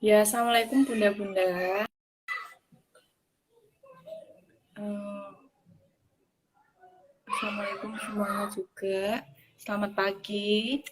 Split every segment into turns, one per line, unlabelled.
Ya, Assalamualaikum Bunda-Bunda. Assalamualaikum semuanya juga. Selamat pagi.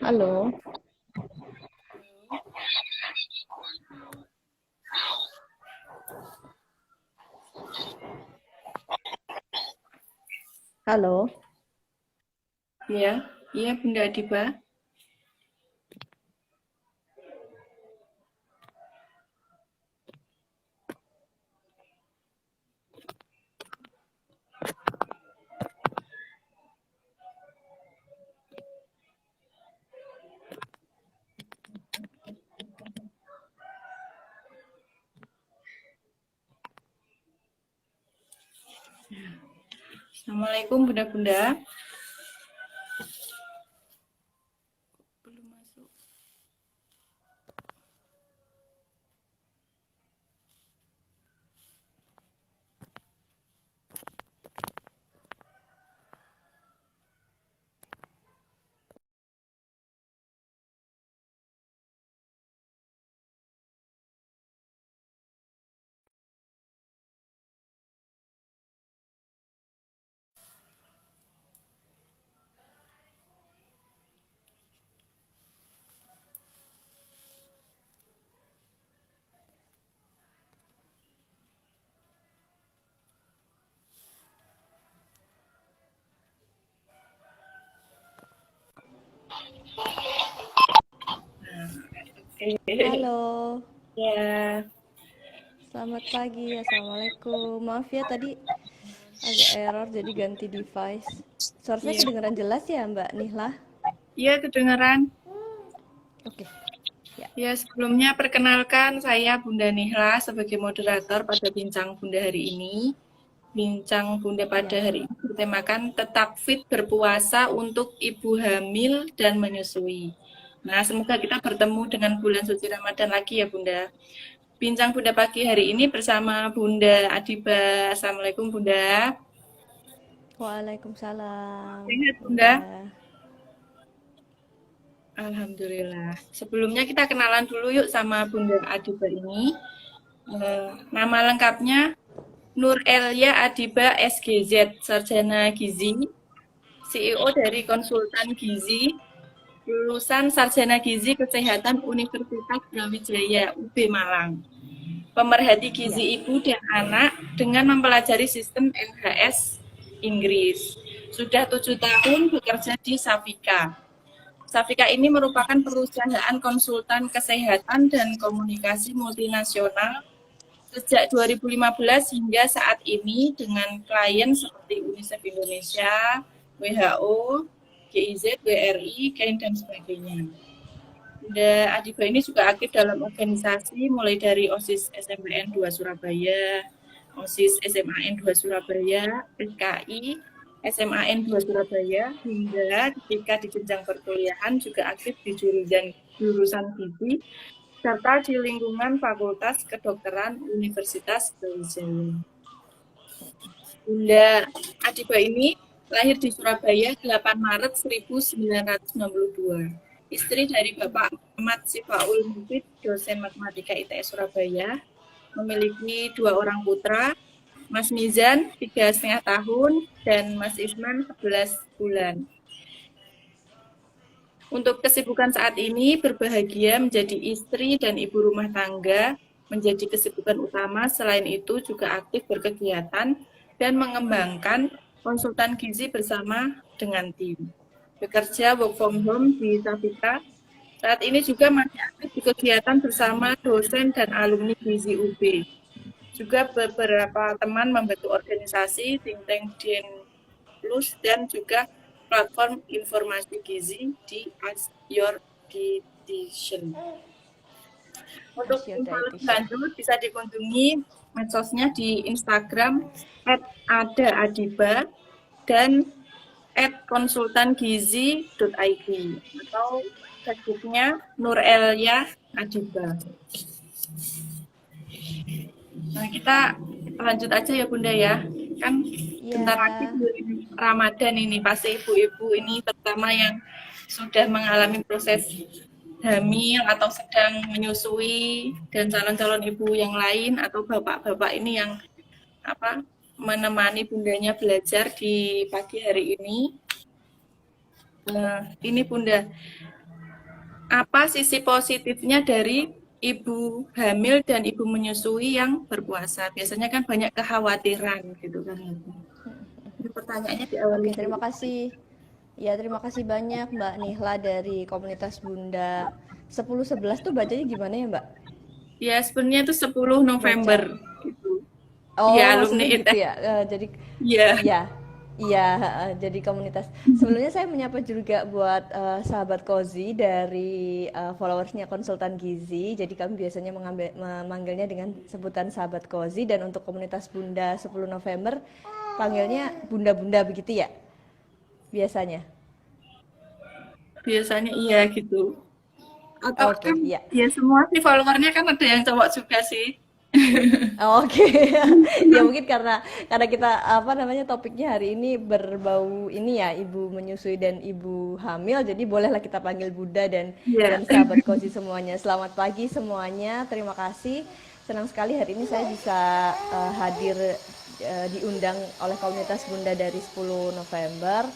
Halo. Halo.
Iya, iya Bunda Adiba. Assalamualaikum Bunda-Bunda. Belum masuk.
Halo,
Ya,
selamat pagi. Assalamualaikum. Maaf ya tadi agak error jadi ganti device. Suara saya
iya.
kedengaran jelas ya Mbak Nihla?
Iya, kedengaran.
Oke, ya.
Ya, sebelumnya perkenalkan saya Bunda Nihla sebagai moderator pada Bincang Bunda hari ini. Bincang Bunda pada
Ya.
hari ini bertemakan tetap fit berpuasa untuk ibu hamil dan menyusui. Nah, semoga kita bertemu dengan bulan suci Ramadan lagi ya Bunda. Bincang Bunda pagi hari ini bersama Bunda Adiba. Assalamualaikum Bunda.
Waalaikumsalam,
Sehat
Bunda.
Bunda? Alhamdulillah. Sebelumnya kita kenalan dulu yuk sama Bunda Adiba ini. Nama lengkapnya Nur Elia Adiba SGZ, Sarjana Gizi, CEO dari konsultan gizi, lulusan Sarjana Gizi Kesehatan Universitas Brawijaya UB Malang. Pemerhati gizi
Ya,
ibu dan anak dengan mempelajari sistem NHS Inggris. Sudah 7 tahun bekerja di Safika. Safika ini merupakan perusahaan konsultan kesehatan dan komunikasi multinasional sejak 2015 hingga saat ini dengan klien seperti UNICEF Indonesia, WHO, GIZ, WRI, KAIN, dan sebagainya. Bunda Adiba ini juga aktif dalam organisasi mulai dari OSIS SMPN 2 Surabaya, OSIS SMAN 2 Surabaya, PKI, SMAN 2 Surabaya, hingga ketika di jenjang perkuliahan juga aktif di jurusan gizi serta di lingkungan Fakultas Kedokteran Universitas Brawijaya. Bunda Adiba ini lahir di Surabaya 8 Maret 1962. Istri dari Bapak Ahmad Sifaul Mufid, dosen matematika ITS Surabaya, memiliki 2 orang putra, Mas Mizan 3,5 tahun dan Mas Isman 11 bulan. Untuk kesibukan saat ini, berbahagia menjadi istri dan ibu rumah tangga menjadi kesibukan utama. Selain itu juga aktif berkegiatan dan mengembangkan konsultan gizi bersama dengan tim. Bekerja work from home di Safika. Saat ini juga masih aktif di kegiatan bersama dosen dan alumni gizi UB. Juga beberapa teman membentuk organisasi think tank Din Plus dan juga platform informasi gizi di Ask Your Dietitian. Untuk
as your
info lebih
dietitian.
lanjut bisa dikunjungi medsosnya di Instagram @adaadiba dan @konsultangizi.id atau Facebooknya Nur Elia Adiba. Nah, kita lanjut aja ya Bunda ya. Kan bentar lagi
Ya,
Ramadan ini pasti ibu-ibu ini terutama yang sudah mengalami proses hamil atau sedang menyusui dan calon-calon ibu yang lain atau bapak-bapak ini yang apa menemani bundanya belajar di pagi hari ini. Ini Bunda, apa sisi positifnya dari ibu hamil dan ibu menyusui yang berpuasa? Biasanya kan banyak kekhawatiran gitu kan. Ini pertanyaannya di awal
oke,
itu.
terima kasih. Ya, terima kasih banyak Mbak Nihla dari komunitas Bunda 10-11 tuh bacanya gimana ya Mbak?
Ya sebenarnya itu 10 November
Baca.
gitu. Iya
Oh,
alumni
maksudnya gitu
ITS.
ya. Jadi
Iya.
ya, iya, jadi komunitas. Sebelumnya saya menyapa juga buat sahabat Kozi dari followersnya konsultan gizi. Jadi kami biasanya memanggilnya dengan sebutan sahabat Kozi dan untuk komunitas Bunda 10 November panggilnya bunda-bunda begitu ya biasanya?
Biasanya iya gitu. Atau
Oke,
kan
ya.
ya semua sih followernya kan ada yang cowok juga sih.
Oke, ya mungkin karena kita apa namanya topiknya hari ini berbau ini ya ibu menyusui dan ibu hamil, jadi bolehlah kita panggil Bunda
Iya.
dan sahabat Kozi semuanya. Selamat pagi semuanya, terima kasih. Senang sekali hari ini saya bisa hadir diundang oleh komunitas Bunda dari 10 November.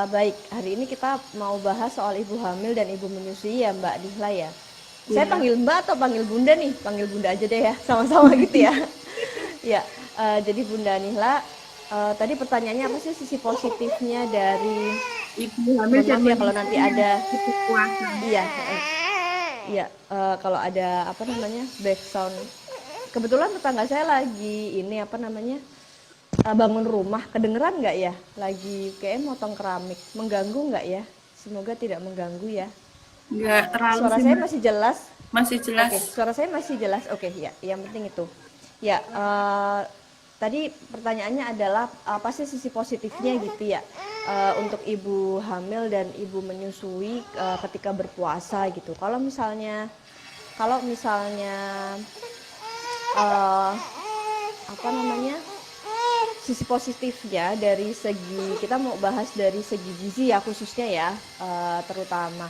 Baik, hari ini kita mau bahas soal ibu hamil dan ibu menyusui ya Mbak Dihla ya. Saya
Iya.
panggil Mbak atau panggil Bunda nih? Panggil Bunda aja deh ya, sama-sama gitu ya. Ya, jadi Bunda Nihla, tadi pertanyaannya apa sih sisi positifnya dari,
Ibu hamil
mohon
dan
maaf ya kalau nanti
menyusui yang
ada,
cukup puasa.
iya, iya, kalau ada apa namanya background. Kebetulan tetangga saya lagi ini apa namanya bangun rumah, kedengeran nggak ya? Lagi kayak motong keramik, mengganggu nggak ya? Semoga tidak mengganggu ya.
Enggak terlalu
Suara
sih,
saya
Mbak.
masih jelas?
Masih
Oke,
jelas.
suara saya masih jelas. Oke, ya, yang penting itu. Ya, tadi pertanyaannya adalah apa sih sisi positifnya gitu ya untuk ibu hamil dan ibu menyusui ketika berpuasa gitu. Kalau misalnya eh, apa namanya sisi positifnya dari segi kita mau bahas dari segi gizi ya khususnya ya terutama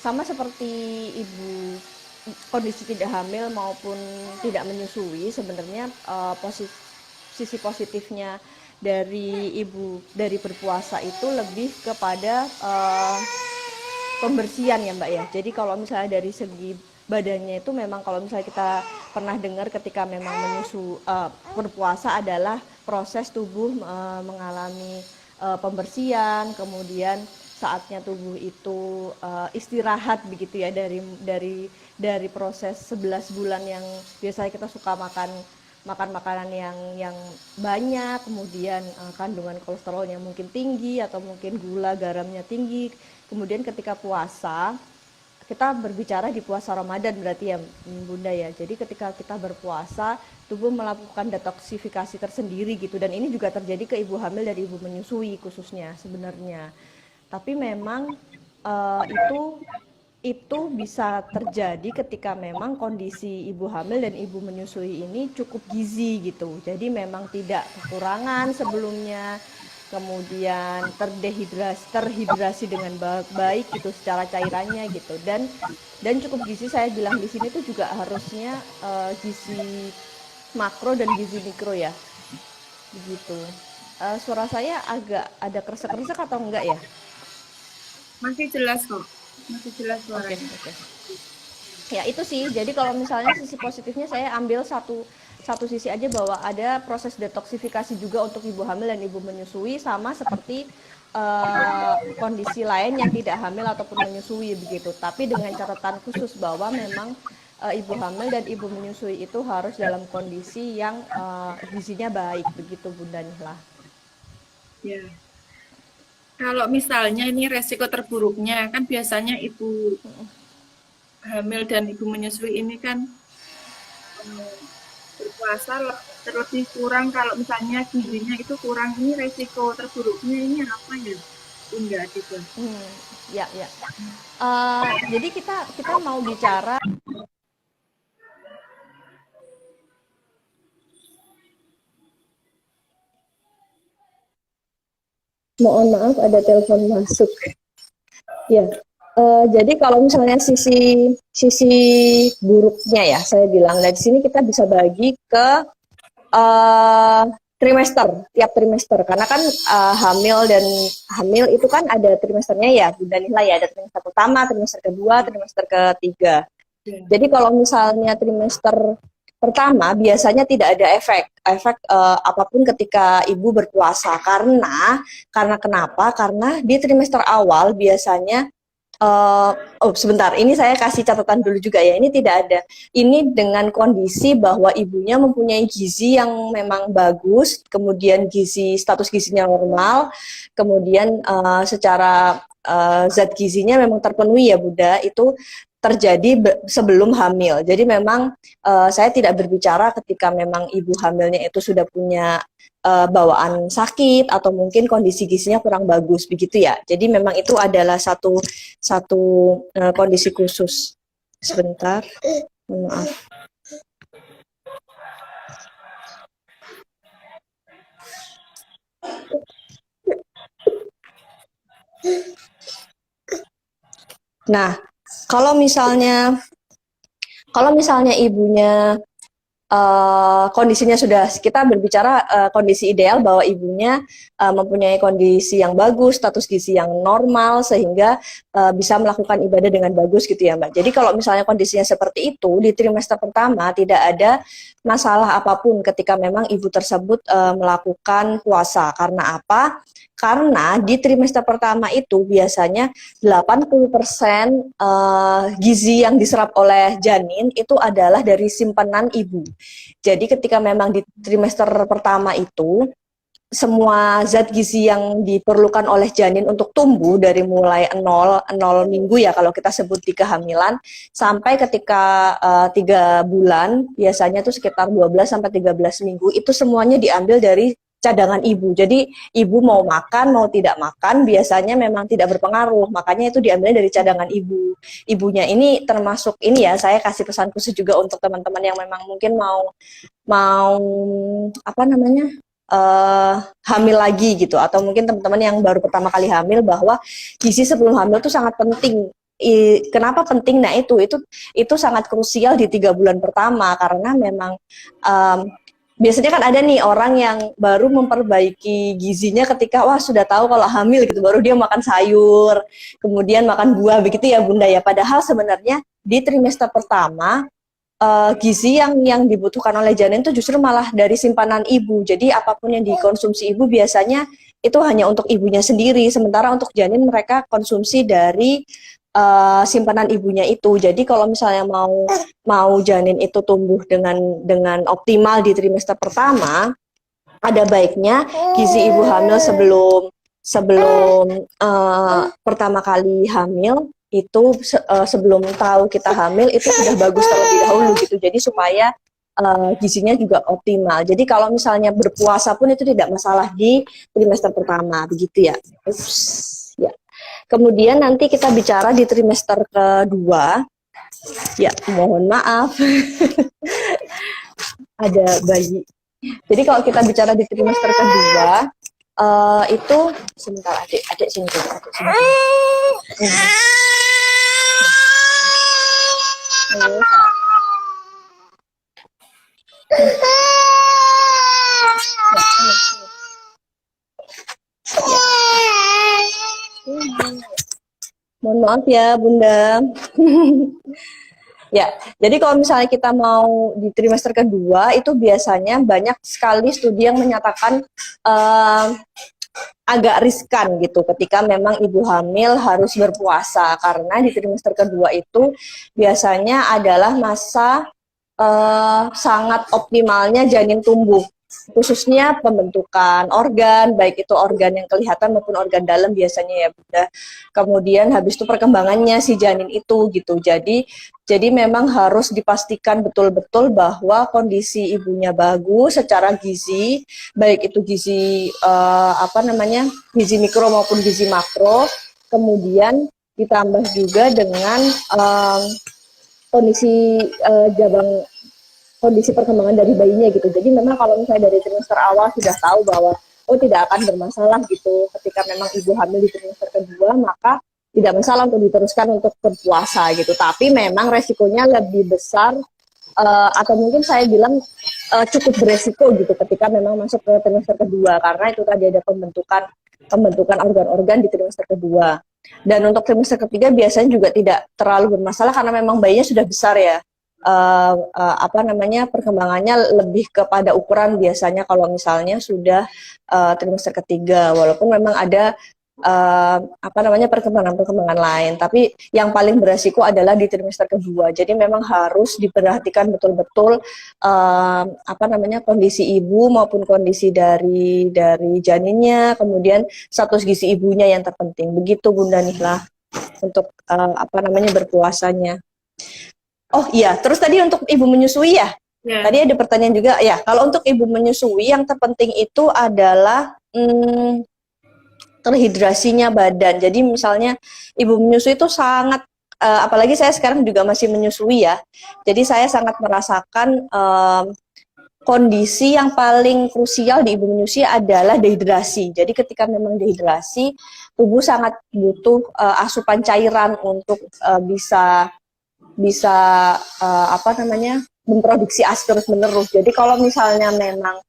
sama seperti ibu kondisi tidak hamil maupun tidak menyusui sebenarnya sisi positifnya dari ibu dari berpuasa itu lebih kepada pembersihan ya Mbak ya. Jadi kalau misalnya dari segi badannya itu memang kalau misalnya kita pernah dengar ketika memang berpuasa adalah proses tubuh mengalami pembersihan, kemudian saatnya tubuh itu istirahat begitu ya dari proses 11 bulan yang biasanya kita suka makan makanan yang banyak, kemudian kandungan kolesterolnya mungkin tinggi atau mungkin gula garamnya tinggi. Kemudian ketika puasa, kita berbicara di puasa Ramadan berarti ya Bunda ya. Jadi ketika kita berpuasa, tubuh melakukan detoksifikasi tersendiri gitu dan ini juga terjadi ke ibu hamil dan ibu menyusui khususnya sebenarnya. Tapi memang itu bisa terjadi ketika memang kondisi ibu hamil dan ibu menyusui ini cukup gizi gitu. Jadi memang tidak kekurangan sebelumnya, kemudian terhidrasi dengan baik gitu secara cairannya gitu dan cukup gizi saya bilang di sini tuh juga harusnya gizi makro dan gizi mikro ya begitu. Suara saya agak ada kresek-kresek atau enggak ya?
Masih jelas kok. Masih jelas
Oke,
suaranya.
oke. Ya itu sih, jadi kalau misalnya sisi positifnya saya ambil satu sisi aja bahwa ada proses detoksifikasi juga untuk ibu hamil dan ibu menyusui sama seperti kondisi lain yang tidak hamil ataupun menyusui begitu. Tapi dengan catatan khusus bahwa memang ibu hamil dan ibu menyusui itu harus dalam kondisi yang gizinya baik begitu Bunda Nihla.
Ya. Kalau misalnya ini resiko terburuknya kan biasanya ibu hamil dan ibu menyusui ini kan berpuasa terlebih kurang kalau misalnya gizinya itu kurang, ini resiko terburuknya ini apa ya Bunda gitu.
Ya, ya. Jadi kita mau bicara. Mohon maaf ada telepon masuk. Ya, jadi kalau misalnya sisi buruknya ya, saya bilang. Nah, di sini kita bisa bagi ke trimester, tiap trimester. Karena kan hamil itu kan ada trimesternya ya, Bunda Nihla ya, ada trimester pertama, trimester kedua, trimester ketiga. Jadi kalau misalnya trimester pertama biasanya tidak ada efek apapun ketika ibu berpuasa karena kenapa? Karena di trimester awal biasanya sebentar, ini saya kasih catatan dulu juga ya. Ini tidak ada. Ini dengan kondisi bahwa ibunya mempunyai gizi yang memang bagus, kemudian status gizinya normal, kemudian secara zat gizinya memang terpenuhi ya Bunda. Itu terjadi sebelum hamil. Jadi memang saya tidak berbicara ketika memang ibu hamilnya itu sudah punya bawaan sakit atau mungkin kondisi gizinya kurang bagus begitu ya. Jadi memang itu adalah satu kondisi khusus. Sebentar, maaf. Nah, kalau misalnya ibunya kondisinya sudah, kita berbicara kondisi ideal bahwa ibunya mempunyai kondisi yang bagus, status gizi yang normal sehingga bisa melakukan ibadah dengan bagus gitu ya Mbak. Jadi kalau misalnya kondisinya seperti itu di trimester pertama tidak ada masalah apapun ketika memang ibu tersebut melakukan puasa. Karena apa? Karena di trimester pertama itu biasanya 80% gizi yang diserap oleh janin itu adalah dari simpanan ibu. Jadi ketika memang di trimester pertama itu semua zat gizi yang diperlukan oleh janin untuk tumbuh dari mulai 0 minggu ya kalau kita sebut di kehamilan sampai ketika 3 bulan biasanya itu sekitar 12 sampai 13 minggu itu semuanya diambil dari cadangan ibu. Jadi ibu mau makan mau tidak makan biasanya memang tidak berpengaruh. Makanya itu diambilnya dari cadangan ibu. Ibunya ini termasuk ini ya, saya kasih pesan khusus juga untuk teman-teman yang memang mungkin mau apa namanya? Hamil lagi gitu atau mungkin teman-teman yang baru pertama kali hamil bahwa gizi sebelum hamil itu sangat penting. Kenapa penting? Nah itu sangat krusial di 3 bulan pertama karena memang biasanya kan ada nih orang yang baru memperbaiki gizinya ketika wah sudah tahu kalau hamil gitu, baru dia makan sayur, kemudian makan buah begitu ya Bunda ya. Padahal sebenarnya di trimester pertama gizi yang dibutuhkan oleh janin itu justru malah dari simpanan ibu. Jadi apapun yang dikonsumsi ibu biasanya itu hanya untuk ibunya sendiri, sementara untuk janin mereka konsumsi dari simpanan ibunya itu. Jadi kalau misalnya mau janin itu tumbuh dengan optimal di trimester pertama, ada baiknya gizi ibu hamil sebelum pertama kali hamil itu sebelum tahu kita hamil itu sudah bagus terlebih dahulu gitu. Jadi supaya gizinya juga optimal. Jadi kalau misalnya berpuasa pun itu tidak masalah di trimester pertama begitu ya. Ya. Kemudian nanti kita bicara di trimester kedua. Ya, mohon maaf. Ada bayi. Jadi kalau kita bicara di trimester kedua, itu sebentar adik sini. Mohon maaf ya Bunda. Ya, jadi kalau misalnya kita mau di trimester kedua itu biasanya banyak sekali studi yang menyatakan agak riskan gitu ketika memang ibu hamil harus berpuasa karena di trimester kedua itu biasanya adalah masa sangat optimalnya janin tumbuh, khususnya pembentukan organ, baik itu organ yang kelihatan maupun organ dalam biasanya ya Bunda. Kemudian habis itu perkembangannya si janin itu gitu. Jadi memang harus dipastikan betul-betul bahwa kondisi ibunya bagus secara gizi, baik itu gizi gizi mikro maupun gizi makro. Kemudian ditambah juga dengan kondisi perkembangan dari bayinya gitu. Jadi memang kalau misalnya dari trimester awal sudah tahu bahwa tidak akan bermasalah gitu ketika memang ibu hamil di trimester kedua, maka tidak masalah untuk diteruskan untuk berpuasa gitu. Tapi memang resikonya lebih besar atau mungkin saya bilang cukup beresiko gitu ketika memang masuk ke trimester kedua karena itu tadi ada pembentukan organ-organ di trimester kedua. Dan untuk trimester ketiga biasanya juga tidak terlalu bermasalah karena memang bayinya sudah besar ya. Perkembangannya lebih kepada ukuran biasanya kalau misalnya sudah trimester ketiga, walaupun memang ada perkembangan lain, tapi yang paling beresiko adalah di trimester kedua. Jadi memang harus diperhatikan betul-betul kondisi ibu maupun kondisi dari janinnya, kemudian status gizi ibunya yang terpenting. Begitu Bunda Nihlah untuk berpuasanya. Oh iya, terus tadi untuk ibu menyusui ya.
Ya.
Tadi ada pertanyaan juga ya. Kalau untuk ibu menyusui yang terpenting itu adalah terhidrasinya badan. Jadi misalnya ibu menyusui itu sangat apalagi saya sekarang juga masih menyusui ya. Jadi saya sangat merasakan kondisi yang paling krusial di ibu menyusui adalah dehidrasi. Jadi ketika memang dehidrasi, tubuh sangat butuh asupan cairan untuk bisa apa namanya memproduksi ASI terus menerus. Jadi kalau misalnya memang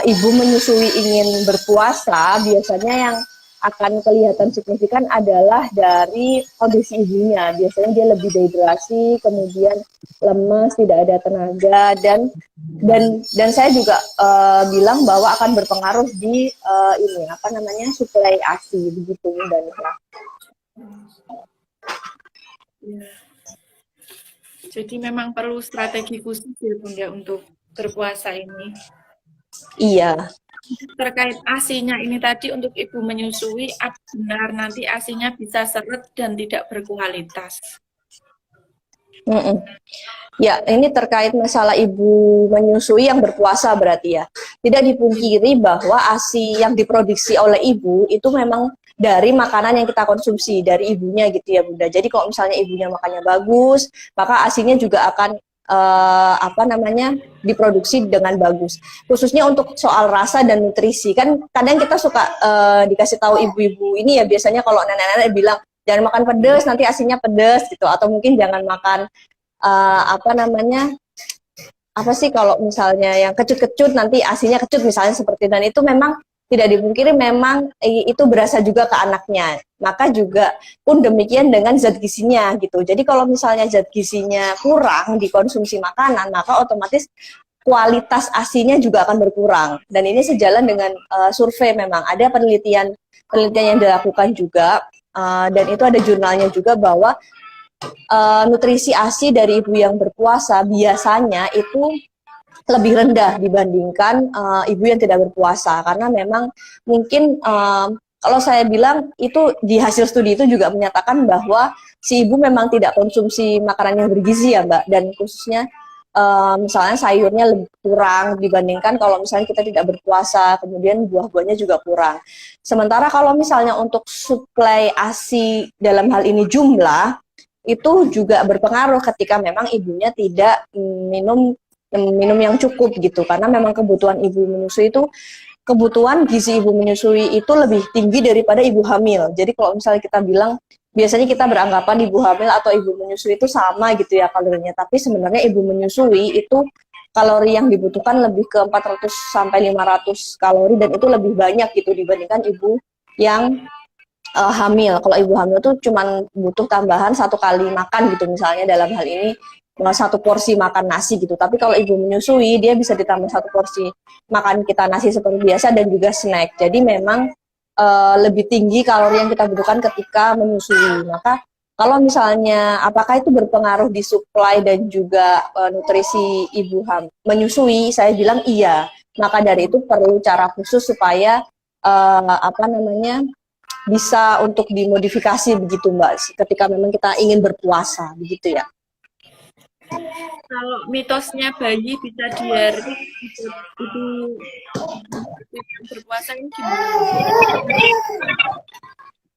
ibu menyusui ingin berpuasa, biasanya yang akan kelihatan signifikan adalah dari kondisi ibunya. Biasanya dia lebih dehidrasi, kemudian lemas, tidak ada tenaga, dan saya juga bilang bahwa akan berpengaruh di ini apa namanya suplai ASI begitu Mbak Nisa.
Ya. Jadi memang perlu strategi khusus ya Bunda untuk berpuasa ini.
Iya.
Terkait ASI-nya ini tadi untuk ibu menyusui, benar nanti ASI-nya bisa seret dan tidak berkualitas.
Ya, ini terkait masalah ibu menyusui yang berpuasa berarti ya. Tidak dipungkiri bahwa ASI yang diproduksi oleh ibu itu memang dari makanan yang kita konsumsi, dari ibunya gitu ya Bunda. Jadi kalau misalnya ibunya makannya bagus, maka ASINya juga akan apa namanya diproduksi dengan bagus. Khususnya untuk soal rasa dan nutrisi. Kan kadang kita suka dikasih tahu ibu-ibu ini ya, biasanya kalau nenek-nenek bilang jangan makan pedas, nanti ASINya pedas gitu, atau mungkin jangan makan apa namanya apa sih kalau misalnya yang kecut-kecut nanti ASINya kecut misalnya seperti, dan itu memang tidak dipungkiri memang itu berasa juga ke anaknya. Maka juga pun demikian dengan zat gizinya gitu. Jadi kalau misalnya zat gizinya kurang dikonsumsi makanan, maka otomatis kualitas ASINya juga akan berkurang. Dan ini sejalan dengan survei, memang ada penelitian yang dilakukan juga dan itu ada jurnalnya juga bahwa nutrisi ASI dari ibu yang berpuasa biasanya itu lebih rendah dibandingkan ibu yang tidak berpuasa, karena memang mungkin kalau saya bilang itu di hasil studi itu juga menyatakan bahwa si ibu memang tidak konsumsi makanan yang bergizi ya Mbak, dan khususnya misalnya sayurnya lebih kurang dibandingkan kalau misalnya kita tidak berpuasa, kemudian buah-buahnya juga kurang. Sementara kalau misalnya untuk suplai ASI dalam hal ini jumlah, itu juga berpengaruh ketika memang ibunya tidak minum yang cukup gitu, karena memang kebutuhan ibu menyusui itu, kebutuhan gizi ibu menyusui itu lebih tinggi daripada ibu hamil. Jadi kalau misalnya kita bilang, biasanya kita beranggapan ibu hamil atau ibu menyusui itu sama gitu ya kalorinya, tapi sebenarnya ibu menyusui itu kalori yang dibutuhkan lebih ke 400 sampai 500 kalori, dan itu lebih banyak gitu dibandingkan ibu yang hamil. Kalau ibu hamil tuh cuman butuh tambahan 1 kali makan gitu, misalnya dalam hal ini 1 porsi makan nasi gitu. Tapi kalau ibu menyusui, dia bisa ditambah 1 porsi makan kita nasi seperti biasa dan juga snack. Jadi memang lebih tinggi kalori yang kita butuhkan ketika menyusui. Maka kalau misalnya apakah itu berpengaruh di suplai dan juga nutrisi ibu menyusui, saya bilang iya. Maka dari itu perlu cara khusus supaya apa namanya bisa untuk dimodifikasi begitu Mbak, ketika memang kita ingin berpuasa begitu ya.
Kalau mitosnya bayi bisa diare itu berpuasa ini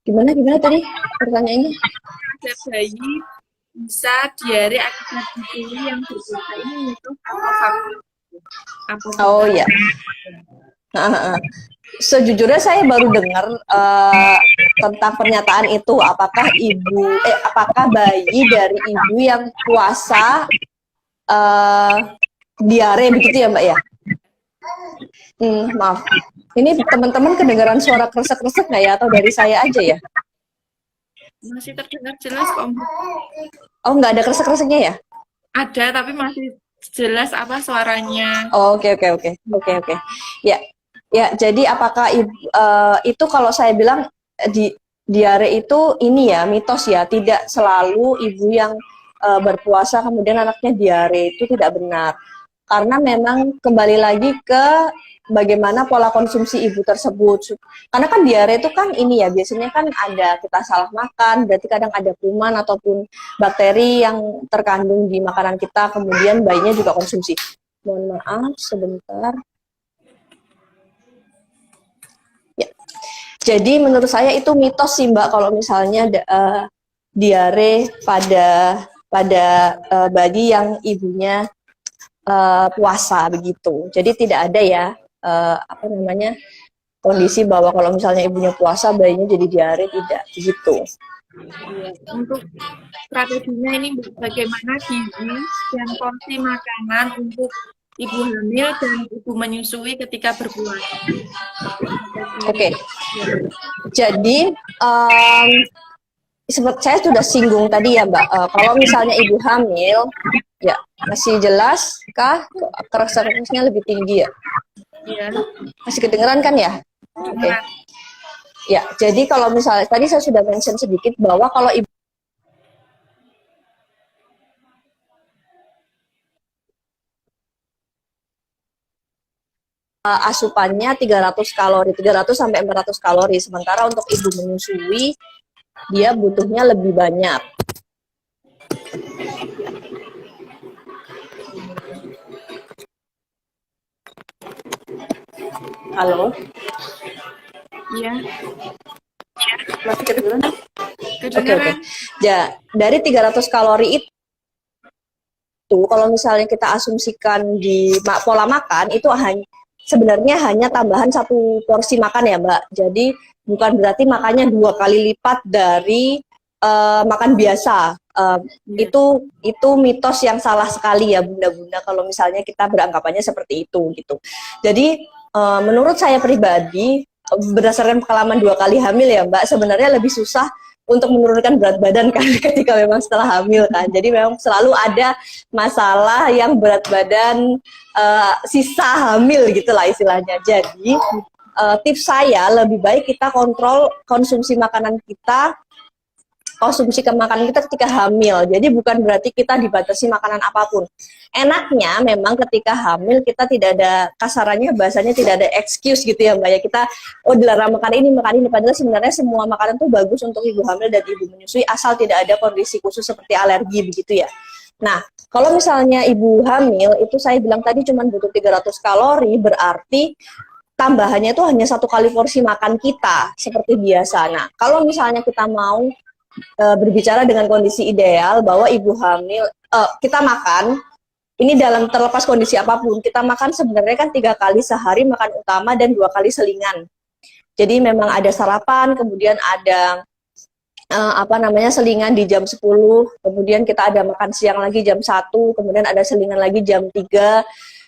gimana?
Gimana tadi pertanyaannya?
Ada bayi bisa diare akibat gizi yang berpuasa ini mitos atau fakta?
Oh ya. Sejujurnya saya baru dengar tentang pernyataan itu, apakah bayi dari ibu yang puasa diare begitu ya Mbak ya? Maaf, ini teman-teman kedengaran suara kresek-kresek nggak ya, atau dari saya aja ya?
Masih terdengar jelas kok.
Oh, nggak ada kresek-kreseknya ya?
Ada, tapi masih jelas apa suaranya.
Oh, oke. Ya, jadi apakah itu kalau saya bilang diare itu ini ya mitos ya, tidak selalu ibu yang berpuasa kemudian anaknya diare, itu tidak benar. Karena memang kembali lagi ke bagaimana pola konsumsi ibu tersebut. Karena kan diare itu kan ini ya, biasanya kan ada kita salah makan, berarti kadang ada kuman ataupun bakteri yang terkandung di makanan kita, kemudian bayinya juga konsumsi. Mohon maaf, sebentar. Ya. Jadi menurut saya itu mitos sih Mbak, kalau misalnya diare pada bayi yang ibunya puasa begitu. Jadi tidak ada ya kondisi bahwa kalau misalnya ibunya puasa bayinya jadi diare, tidak gitu.
Iya. Untuk strateginya ini bagaimana gizi dan porsi makanan untuk ibu hamil dan ibu menyusui ketika berpuasa.
Oke. Jadi seperti saya sudah singgung tadi ya Mbak, kalau misalnya ibu hamil, ya masih jelas kah keras-kerasnya lebih tinggi ya?
Iya.
Masih kedengeran kan ya? Oke. Ya, jadi kalau misalnya tadi saya sudah mention sedikit bahwa kalau ibu asupannya 300 kalori, 300 sampai 400 kalori, sementara untuk ibu menyusui dia butuhnya lebih banyak. Halo?
Iya.
Masih kedengeran?
Kedengeran.
Oke. Ya, dari 300 kalori itu kalau misalnya kita asumsikan di pola makan itu sebenarnya hanya tambahan 1 porsi makan ya Mbak. Jadi bukan berarti makannya 2 kali lipat dari makan biasa. Itu mitos yang salah sekali ya bunda-bunda kalau misalnya kita beranggapannya seperti itu gitu. Jadi menurut saya pribadi berdasarkan pengalaman 2 kali hamil ya Mbak, sebenarnya lebih susah untuk menurunkan berat badan kan ketika memang setelah hamil kan. Jadi memang selalu ada masalah yang berat badan sisa hamil gitulah istilahnya. Jadi tips saya lebih baik kita kontrol konsumsi makanan kita ketika hamil. Jadi bukan berarti kita dibatasi makanan apapun. Enaknya memang ketika hamil kita tidak ada, kasarannya bahasanya tidak ada excuse gitu ya Mbak ya. Kita dilarang makan ini. Padahal sebenarnya semua makanan tuh bagus untuk ibu hamil dan ibu menyusui asal tidak ada kondisi khusus seperti alergi begitu ya. Nah, kalau misalnya ibu hamil itu saya bilang tadi cuma butuh 300 kalori, berarti tambahannya itu hanya 1 kali porsi makan kita seperti biasa. Nah, kalau misalnya kita mau berbicara dengan kondisi ideal bahwa ibu hamil kita makan ini dalam terlepas kondisi apapun, kita makan sebenarnya kan 3 kali sehari makan utama dan 2 kali selingan. Jadi memang ada sarapan, kemudian ada selingan di jam 10, kemudian kita ada makan siang lagi jam 1, kemudian ada selingan lagi jam 3,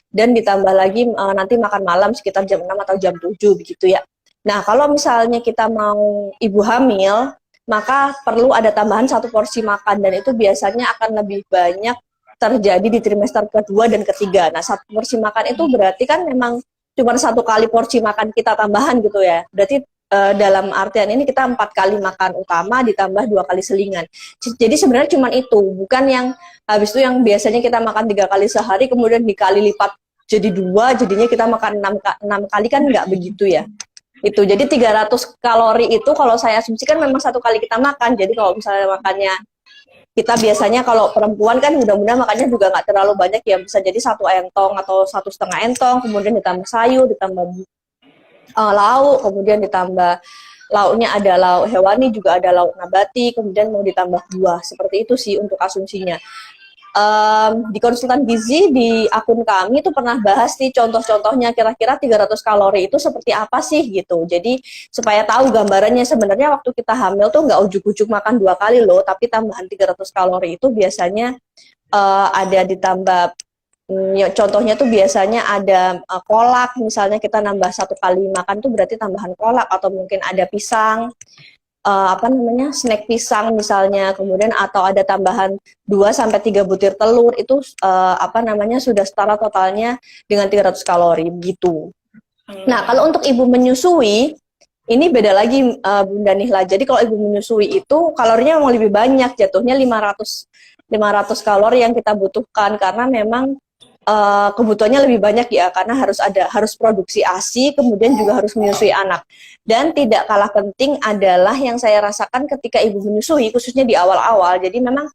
dan ditambah lagi nanti makan malam sekitar jam 6 atau jam 7 begitu ya. Nah, kalau misalnya kita mau ibu hamil, maka perlu ada tambahan 1 porsi makan, dan itu biasanya akan lebih banyak terjadi di trimester kedua dan ketiga. Nah, 1 porsi makan itu berarti kan memang cuma 1 kali porsi makan kita tambahan gitu ya. Berarti dalam artian ini kita 4 kali makan utama ditambah 2 kali selingan. Jadi sebenarnya cuma itu, bukan yang habis itu yang biasanya kita makan 3 kali sehari kemudian dikali lipat jadi 2, jadinya kita makan 6 kali, kan nggak begitu ya. Itu jadi 300 kalori itu kalau saya asumsikan memang 1 kali kita makan. Jadi kalau misalnya makannya kita biasanya kalau perempuan kan mudah-mudahan makannya juga nggak terlalu banyak ya, bisa jadi 1 entong atau 1,5 entong, kemudian ditambah sayur, ditambah lauk, kemudian ditambah lauknya ada lauk hewani, juga ada lauk nabati, kemudian mau ditambah buah. Seperti itu sih untuk asumsinya. Di konsultan gizi di akun kami itu pernah bahas nih contoh-contohnya, kira-kira 300 kalori itu seperti apa sih gitu. Jadi supaya tahu gambarannya, sebenarnya waktu kita hamil tuh nggak ujuk-ujuk makan 2 kali loh, tapi tambahan 300 kalori itu biasanya ada ditambah ya, contohnya tuh biasanya ada kolak, misalnya kita nambah 1 kali makan tuh berarti tambahan kolak, atau mungkin ada pisang, snack pisang misalnya, kemudian atau ada tambahan 2-3 butir telur, itu sudah setara totalnya dengan 300 kalori begitu. Nah, kalau untuk ibu menyusui ini beda lagi Bunda Nihla. Jadi kalau ibu menyusui itu kalorinya memang lebih banyak, jatuhnya 500 kalori yang kita butuhkan, karena memang kebutuhannya lebih banyak ya, karena harus produksi ASI, kemudian juga harus menyusui anak. Dan tidak kalah penting adalah yang saya rasakan ketika ibu menyusui, khususnya di awal-awal. Jadi memang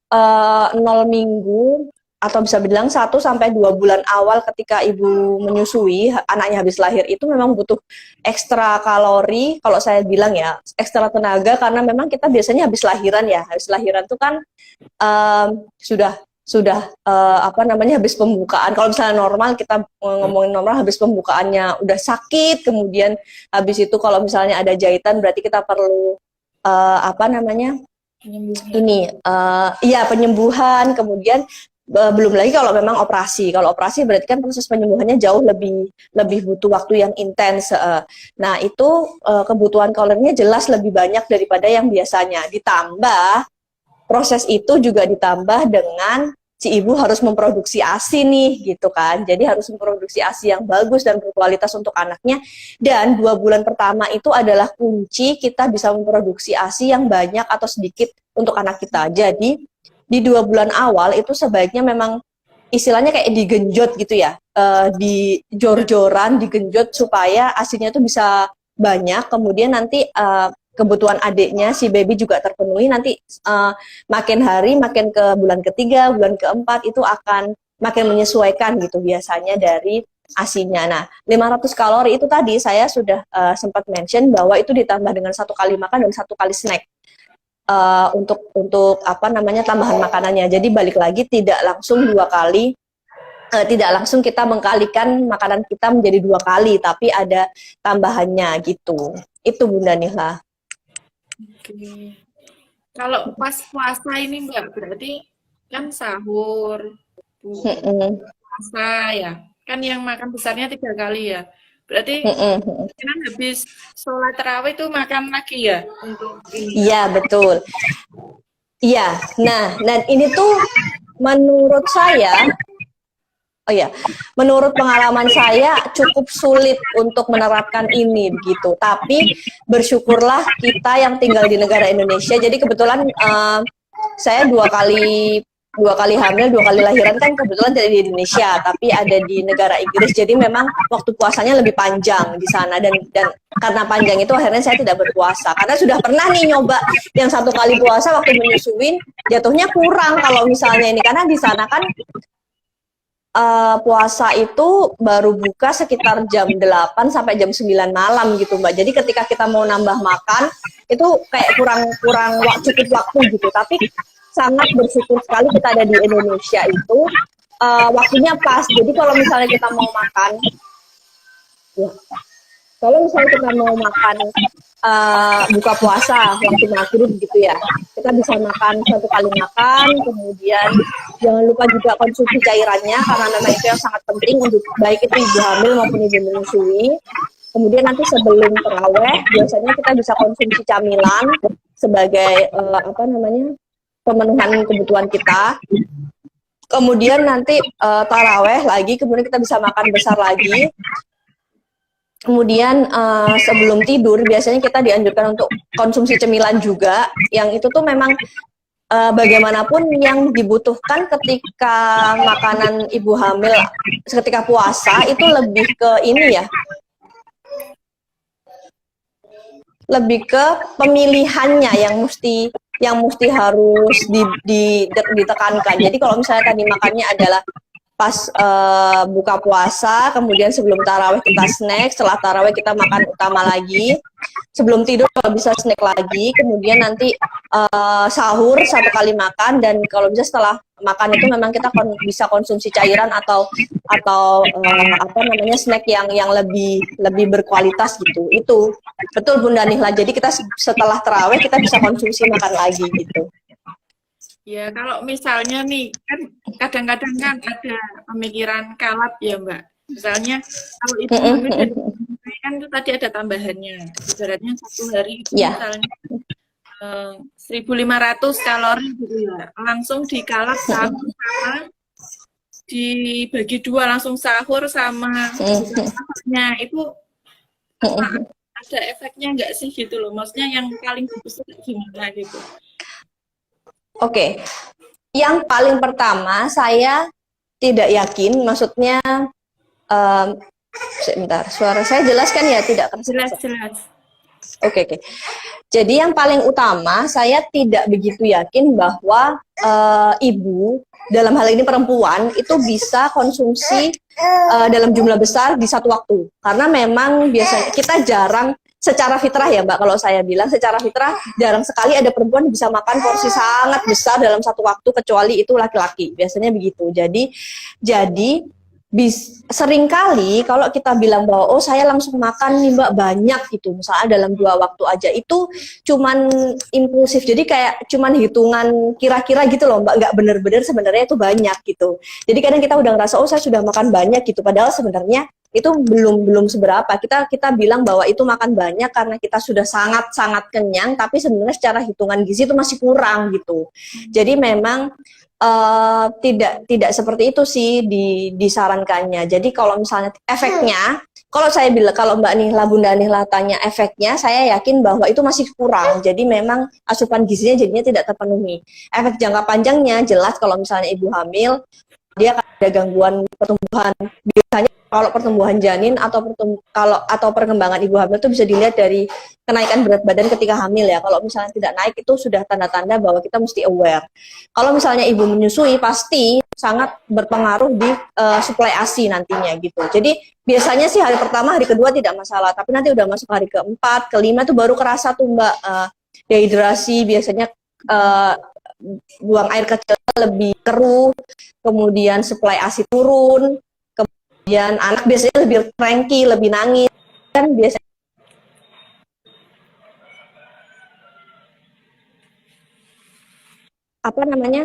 0 minggu atau bisa bilang 1 sampai 2 bulan awal ketika ibu menyusui, anaknya habis lahir, itu memang butuh ekstra kalori, kalau saya bilang ya, ekstra tenaga, karena memang kita biasanya habis lahiran ya, habis lahiran itu kan sudah apa namanya, habis pembukaan. Kalau misalnya normal, kita ngomongin normal, habis pembukaannya udah sakit, kemudian habis itu kalau misalnya ada jahitan berarti kita perlu apa namanya, ini iya, penyembuhan, kemudian belum lagi kalau memang operasi. Kalau operasi berarti kan proses penyembuhannya jauh lebih butuh waktu yang intens. Nah, itu kebutuhan kalorinya jelas lebih banyak daripada yang biasanya. Ditambah proses itu juga ditambah dengan si ibu harus memproduksi ASI nih, gitu kan. Jadi harus memproduksi ASI yang bagus dan berkualitas untuk anaknya. Dan 2 bulan pertama itu adalah kunci kita bisa memproduksi ASI yang banyak atau sedikit untuk anak kita. Jadi di 2 bulan awal itu sebaiknya memang istilahnya kayak digenjot gitu ya, di jor-joran, digenjot supaya ASINya itu bisa banyak. Kemudian nanti kebutuhan adiknya si baby juga terpenuhi. Nanti makin hari, makin ke bulan ketiga, bulan keempat itu akan makin menyesuaikan gitu biasanya dari ASINya. Nah, 500 kalori itu tadi saya sudah sempat mention bahwa itu ditambah dengan 1 kali makan dan 1 kali snack. Untuk apa namanya, tambahan makanannya. Jadi balik lagi, tidak langsung 2 kali, tidak langsung kita mengkalikan makanan kita menjadi 2 kali, tapi ada tambahannya gitu. Itu Bunda Nihla.
Oke. Kalau pas puasa ini Mbak, berarti kan sahur, puasa ya, kan yang makan besarnya 3 kali ya. Berarti kan habis sholat tarawih itu makan lagi ya untuk ini.
Iya, betul. Iya, nah, dan ini tuh menurut saya, menurut pengalaman saya cukup sulit untuk menerapkan ini begitu. Tapi bersyukurlah kita yang tinggal di negara Indonesia. Jadi kebetulan saya 2 kali hamil, 2 kali lahiran kan kebetulan tidak di Indonesia, tapi ada di negara Inggris. Jadi memang waktu puasanya lebih panjang di sana, dan karena panjang itu akhirnya saya tidak berpuasa. Karena sudah pernah nih nyoba yang 1 kali puasa waktu menyusuin, jatuhnya kurang kalau misalnya ini, karena di sana kan puasa itu baru buka sekitar jam 8 sampai jam 9 malam gitu Mbak. Jadi ketika kita mau nambah makan itu kayak kurang cukup waktu gitu. Tapi sangat bersyukur sekali kita ada di Indonesia itu waktunya pas. Jadi kalau misalnya kita mau makan, ya, kalau misalnya kita mau makan buka puasa waktu maghrib gitu ya, kita bisa makan 1 kali makan. Kemudian jangan lupa juga konsumsi cairannya, karena memang itu yang sangat penting untuk baik itu ibu hamil maupun ibu menyusui. Kemudian nanti sebelum taraweh biasanya kita bisa konsumsi camilan sebagai apa namanya, pemenuhan kebutuhan kita. Kemudian nanti taraweh lagi, kemudian kita bisa makan besar lagi. Kemudian sebelum tidur biasanya kita dianjurkan untuk konsumsi cemilan juga, yang itu tuh memang bagaimanapun yang dibutuhkan ketika makanan ibu hamil ketika puasa itu lebih ke ini ya, lebih ke pemilihannya yang mesti harus ditekankan. Jadi kalau misalnya tadi makannya adalah pas buka puasa, kemudian sebelum taraweh kita snack, setelah taraweh kita makan utama lagi, sebelum tidur kalau bisa snack lagi, kemudian nanti sahur 1 kali makan, dan kalau bisa setelah makan itu memang kita bisa konsumsi cairan atau apa namanya, snack yang lebih berkualitas gitu. Itu betul Bunda Nihla. Jadi kita setelah taraweh kita bisa konsumsi makan lagi gitu.
Ya, kalau misalnya nih, kan kadang-kadang kan ada pemikiran kalap ya Mbak. Misalnya, kalau ibu hamil kan itu tadi ada tambahannya. Ibaratnya 1 hari itu misalnya 1.500 kalori gitu ya. Langsung dikalap sama dibagi 2, langsung sahur sama sahurnya. Itu ada efeknya nggak sih gitu loh? Maksudnya yang paling bagus itu gimana gitu?
Oke, yang paling pertama saya tidak yakin, maksudnya sebentar, suara saya jelas kan ya? Tidak kan?
Jelas.
Oke. Jadi yang paling utama, saya tidak begitu yakin bahwa ibu, dalam hal ini perempuan, itu bisa konsumsi dalam jumlah besar di satu waktu. Karena memang biasanya kita jarang, secara fitrah ya Mbak, kalau saya bilang secara fitrah jarang sekali ada perempuan bisa makan porsi sangat besar dalam satu waktu, kecuali itu laki-laki. Biasanya begitu. Jadi seringkali kalau kita bilang bahwa oh saya langsung makan nih Mbak banyak gitu, misalnya dalam 2 waktu aja, itu cuman impulsif, jadi kayak cuman hitungan kira-kira gitu loh Mbak, nggak bener-bener sebenarnya itu banyak gitu. Jadi kadang kita udah ngerasa oh saya sudah makan banyak gitu, padahal sebenarnya itu belum seberapa. Kita bilang bahwa itu makan banyak karena kita sudah sangat kenyang, tapi sebenarnya secara hitungan gizi itu masih kurang gitu. Jadi memang tidak seperti itu sih disarankannya. Jadi kalau misalnya efeknya, kalau saya bilang, kalau Mbak Nihla, Bunda Nihla tanya efeknya, saya yakin bahwa itu masih kurang. Jadi memang asupan gizinya jadinya tidak terpenuhi. Efek jangka panjangnya jelas kalau misalnya ibu hamil, dia akan ada gangguan pertumbuhan. Biasanya kalau pertumbuhan janin atau perkembangan ibu hamil itu bisa dilihat dari kenaikan berat badan ketika hamil ya. Kalau misalnya tidak naik, itu sudah tanda-tanda bahwa kita mesti aware. Kalau misalnya ibu menyusui, pasti sangat berpengaruh di suplai ASI nantinya gitu. Jadi biasanya sih hari pertama, hari kedua tidak masalah, tapi nanti udah masuk hari keempat, kelima itu baru kerasa tuh Mbak, dehidrasi, biasanya buang air kecil lebih keruh, kemudian suplai ASI turun, kemudian anak biasanya lebih cranky, lebih nangis, kan biasanya apa namanya,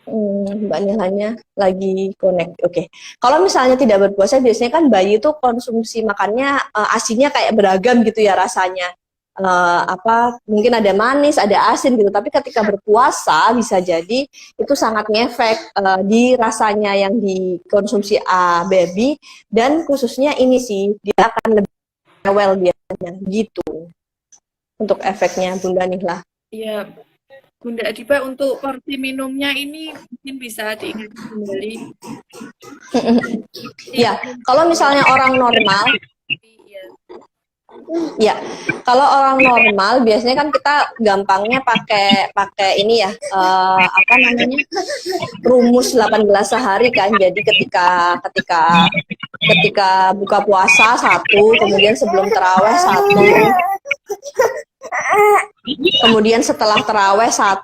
Mbak Nihlanya lagi connect. Oke. Kalau misalnya tidak berpuasa, biasanya kan bayi itu konsumsi makannya asinya kayak beragam gitu ya rasanya. Mungkin ada manis, ada asin gitu. Tapi ketika berpuasa bisa jadi itu sangat ngefek di rasanya yang dikonsumsi baby, dan khususnya ini sih dia akan lebih rewel biasanya gitu. Untuk efeknya Bunda Nihla.
Iya, Bunda Adiba, untuk porsi minumnya ini mungkin bisa diingat kembali.
Ya, kalau misalnya orang normal, ya, kalau orang normal biasanya kan kita gampangnya pakai ini ya, rumus 18 sehari kan. Jadi ketika buka puasa 1, kemudian sebelum taraweh 1, kemudian setelah taraweh 1,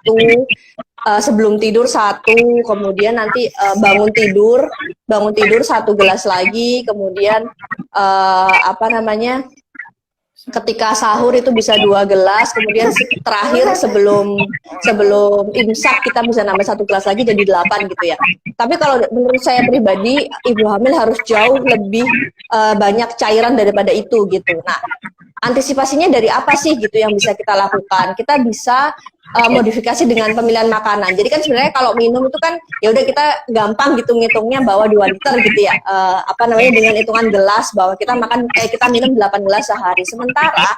sebelum tidur 1, kemudian nanti bangun tidur 1 gelas lagi, kemudian ketika sahur itu bisa 2 gelas, kemudian terakhir sebelum imsak kita bisa nambah 1 gelas lagi jadi 8 gitu ya. Tapi kalau menurut saya pribadi, ibu hamil harus jauh lebih banyak cairan daripada itu gitu. Nah, antisipasinya dari apa sih gitu yang bisa kita lakukan? Kita bisa modifikasi dengan pemilihan makanan. Jadi kan sebenarnya kalau minum itu kan ya udah kita gampang gitu ngitungnya bahwa 2 liter gitu ya. Dengan hitungan gelas bahwa kita minum 8 gelas sehari. Sementara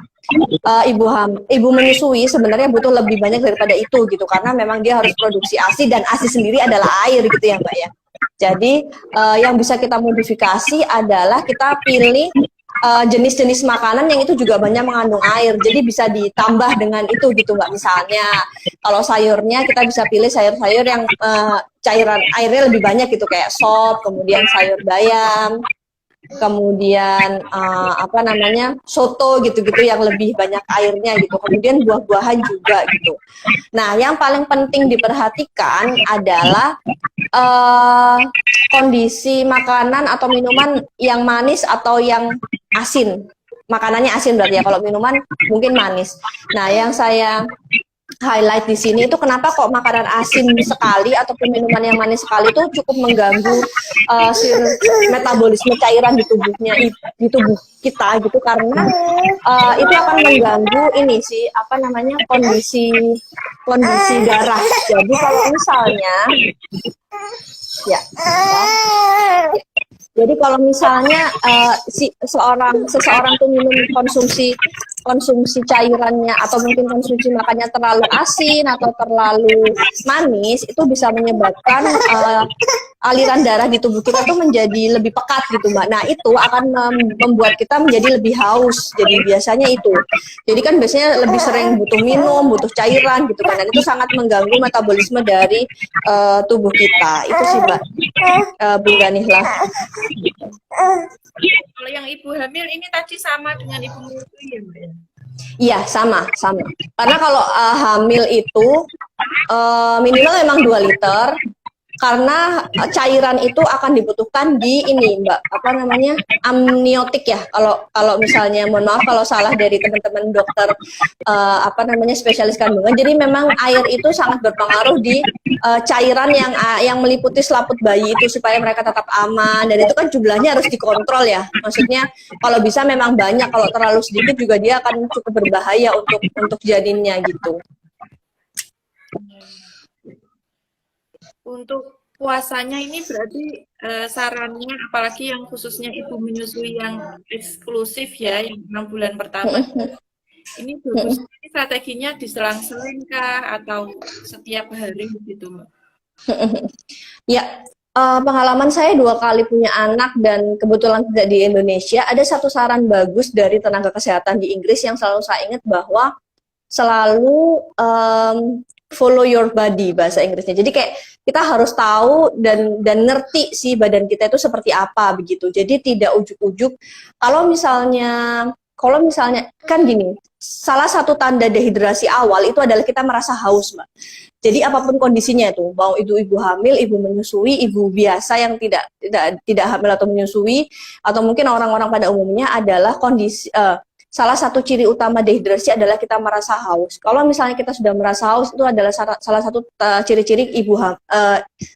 ibu menyusui sebenarnya butuh lebih banyak daripada itu gitu, karena memang dia harus produksi ASI, dan ASI sendiri adalah air gitu ya Mbak ya. Jadi yang bisa kita modifikasi adalah kita pilih jenis-jenis makanan yang itu juga banyak mengandung air, jadi bisa ditambah dengan itu gitu Mbak. Misalnya kalau sayurnya kita bisa pilih sayur-sayur yang cairan airnya lebih banyak gitu, kayak sop, kemudian sayur bayam, kemudian soto gitu-gitu yang lebih banyak airnya gitu, kemudian buah-buahan juga gitu. Nah, yang paling penting diperhatikan adalah kondisi makanan atau minuman yang manis atau yang asin. Makanannya asin berarti ya, kalau minuman mungkin manis. Nah, yang saya highlight di sini itu kenapa kok makanan asin sekali ataupun minuman yang manis sekali itu cukup mengganggu metabolisme cairan di tubuh kita gitu, karena itu akan mengganggu ini sih kondisi darah. Jadi kalau misalnya jadi kalau misalnya seseorang tuh konsumsi
konsumsi cairannya atau mungkin konsumsi makannya terlalu asin atau terlalu manis, itu bisa menyebabkan aliran darah di tubuh kita tuh menjadi lebih pekat gitu Mbak. Nah itu akan membuat kita menjadi lebih haus. Jadi biasanya itu. Jadi kan biasanya lebih sering butuh minum, butuh cairan gitu kan. Dan itu sangat mengganggu metabolisme dari tubuh kita. Itu sih Mbak, Bung Ganihlah.
Kalau yang ibu hamil ini tadi sama dengan ibu menyusui ya Mbak?
Iya, sama. Karena kalau hamil itu minimal memang 2 liter. Karena cairan itu akan dibutuhkan di ini Mbak, apa namanya, amniotik ya. Kalau misalnya, mohon maaf kalau salah dari teman-teman dokter apa namanya, spesialis kandungan. Jadi memang air itu sangat berpengaruh di cairan yang meliputi selaput bayi itu supaya mereka tetap aman, dan itu kan jumlahnya harus dikontrol ya. Maksudnya kalau bisa memang banyak, kalau terlalu sedikit juga dia akan cukup berbahaya untuk janinnya gitu.
Untuk puasanya ini berarti sarannya, apalagi yang khususnya ibu menyusui yang eksklusif ya, yang 6 bulan pertama, ini bagus. Ini strateginya diselang-seling kah atau setiap hari gitu Mbak?
Ya, pengalaman saya 2 kali punya anak dan kebetulan tidak di Indonesia, ada satu saran bagus dari tenaga kesehatan di Inggris yang selalu saya ingat, bahwa selalu follow your body, bahasa Inggrisnya. Jadi kayak kita harus tahu dan ngerti sih badan kita itu seperti apa begitu. Jadi tidak ujuk-ujuk. Kalau misalnya kan gini, salah satu tanda dehidrasi awal itu adalah kita merasa haus, Mbak. Jadi apapun kondisinya itu, mau itu ibu hamil, ibu menyusui, ibu biasa yang tidak hamil atau menyusui, atau mungkin orang-orang pada umumnya, adalah kondisi salah satu ciri utama dehidrasi adalah kita merasa haus. Kalau misalnya kita sudah merasa haus, itu adalah salah satu ciri-ciri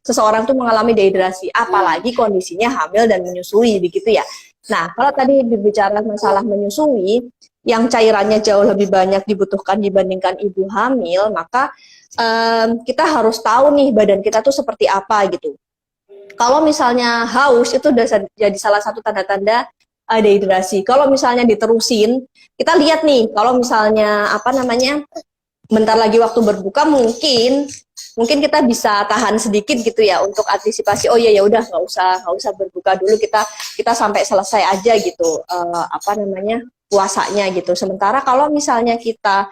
seseorang itu mengalami dehidrasi, apalagi kondisinya hamil dan menyusui, begitu ya. Nah, kalau tadi berbicara masalah menyusui, yang cairannya jauh lebih banyak dibutuhkan dibandingkan ibu hamil, maka kita harus tahu nih badan kita tuh seperti apa gitu. Kalau misalnya haus, itu udah jadi salah satu tanda-tanda dehidrasi. Kalau misalnya diterusin, kita lihat nih, kalau misalnya apa namanya, bentar lagi waktu berbuka, mungkin kita bisa tahan sedikit gitu ya untuk antisipasi. Oh iya, ya udah, nggak usah berbuka dulu, kita sampai selesai aja gitu apa namanya, puasanya gitu. Sementara kalau misalnya kita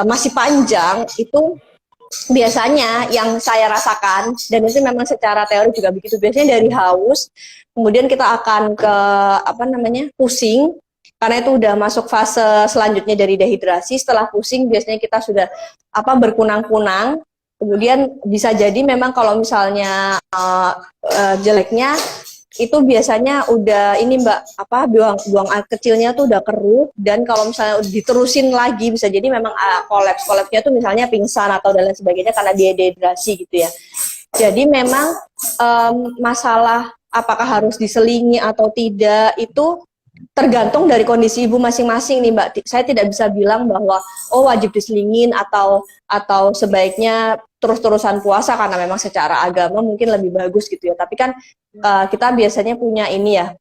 masih panjang, itu biasanya yang saya rasakan, dan itu memang secara teori juga begitu, biasanya dari haus, kemudian kita akan ke apa namanya, pusing, karena itu udah masuk fase selanjutnya dari dehidrasi. Setelah pusing biasanya kita sudah berkunang-kunang, kemudian bisa jadi memang kalau misalnya jeleknya itu biasanya udah ini Mbak, buang air kecilnya tuh udah keruh, dan kalau misalnya diterusin lagi bisa jadi memang kolapsnya tuh misalnya pingsan atau dan lain sebagainya karena dia dehidrasi gitu ya. Jadi memang masalah apakah harus diselingi atau tidak itu tergantung dari kondisi ibu masing-masing nih Mbak. Saya tidak bisa bilang bahwa wajib diselingin atau sebaiknya terus-terusan puasa karena memang secara agama mungkin lebih bagus gitu ya. Tapi kan kita biasanya punya ini ya,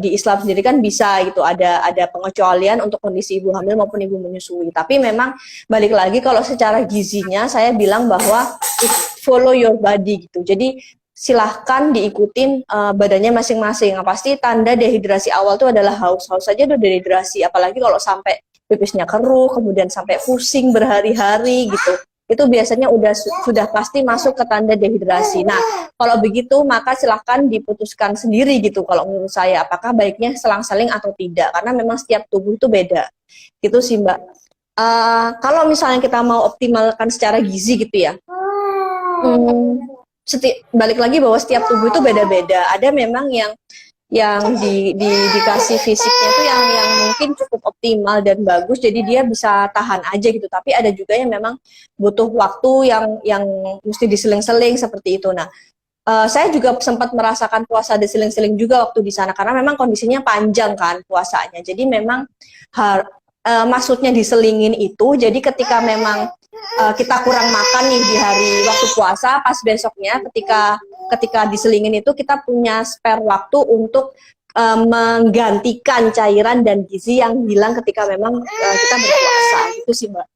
di Islam sendiri kan bisa gitu, ada pengecualian untuk kondisi ibu hamil maupun ibu menyusui. Tapi memang balik lagi, kalau secara gizinya saya bilang bahwa follow your body gitu. Jadi silahkan diikutin badannya masing-masing. Pasti tanda dehidrasi awal itu adalah haus saja udah dehidrasi, apalagi kalau sampai pipisnya keruh, kemudian sampai pusing berhari-hari gitu. Itu biasanya sudah pasti masuk ke tanda dehidrasi. Nah, kalau begitu maka silahkan diputuskan sendiri gitu kalau menurut saya, apakah baiknya selang-seling atau tidak, karena memang setiap tubuh itu beda. Gitu sih Mbak. Kalau misalnya kita mau optimalkan secara gizi gitu ya, balik lagi bahwa setiap tubuh itu beda-beda. Ada memang yang dikasih fisiknya itu yang mungkin cukup optimal dan bagus, jadi dia bisa tahan aja gitu. Tapi ada juga yang memang butuh waktu yang mesti diseling-seling seperti itu. Nah, saya juga sempat merasakan puasa diseling-seling juga waktu di sana, karena memang kondisinya panjang kan puasanya. Jadi memang maksudnya diselingin itu, jadi ketika memang kita kurang makan nih di hari waktu puasa, pas besoknya ketika diselingin itu kita punya spare waktu untuk menggantikan cairan dan gizi yang hilang ketika memang kita berpuasa. Itu sih Mbak.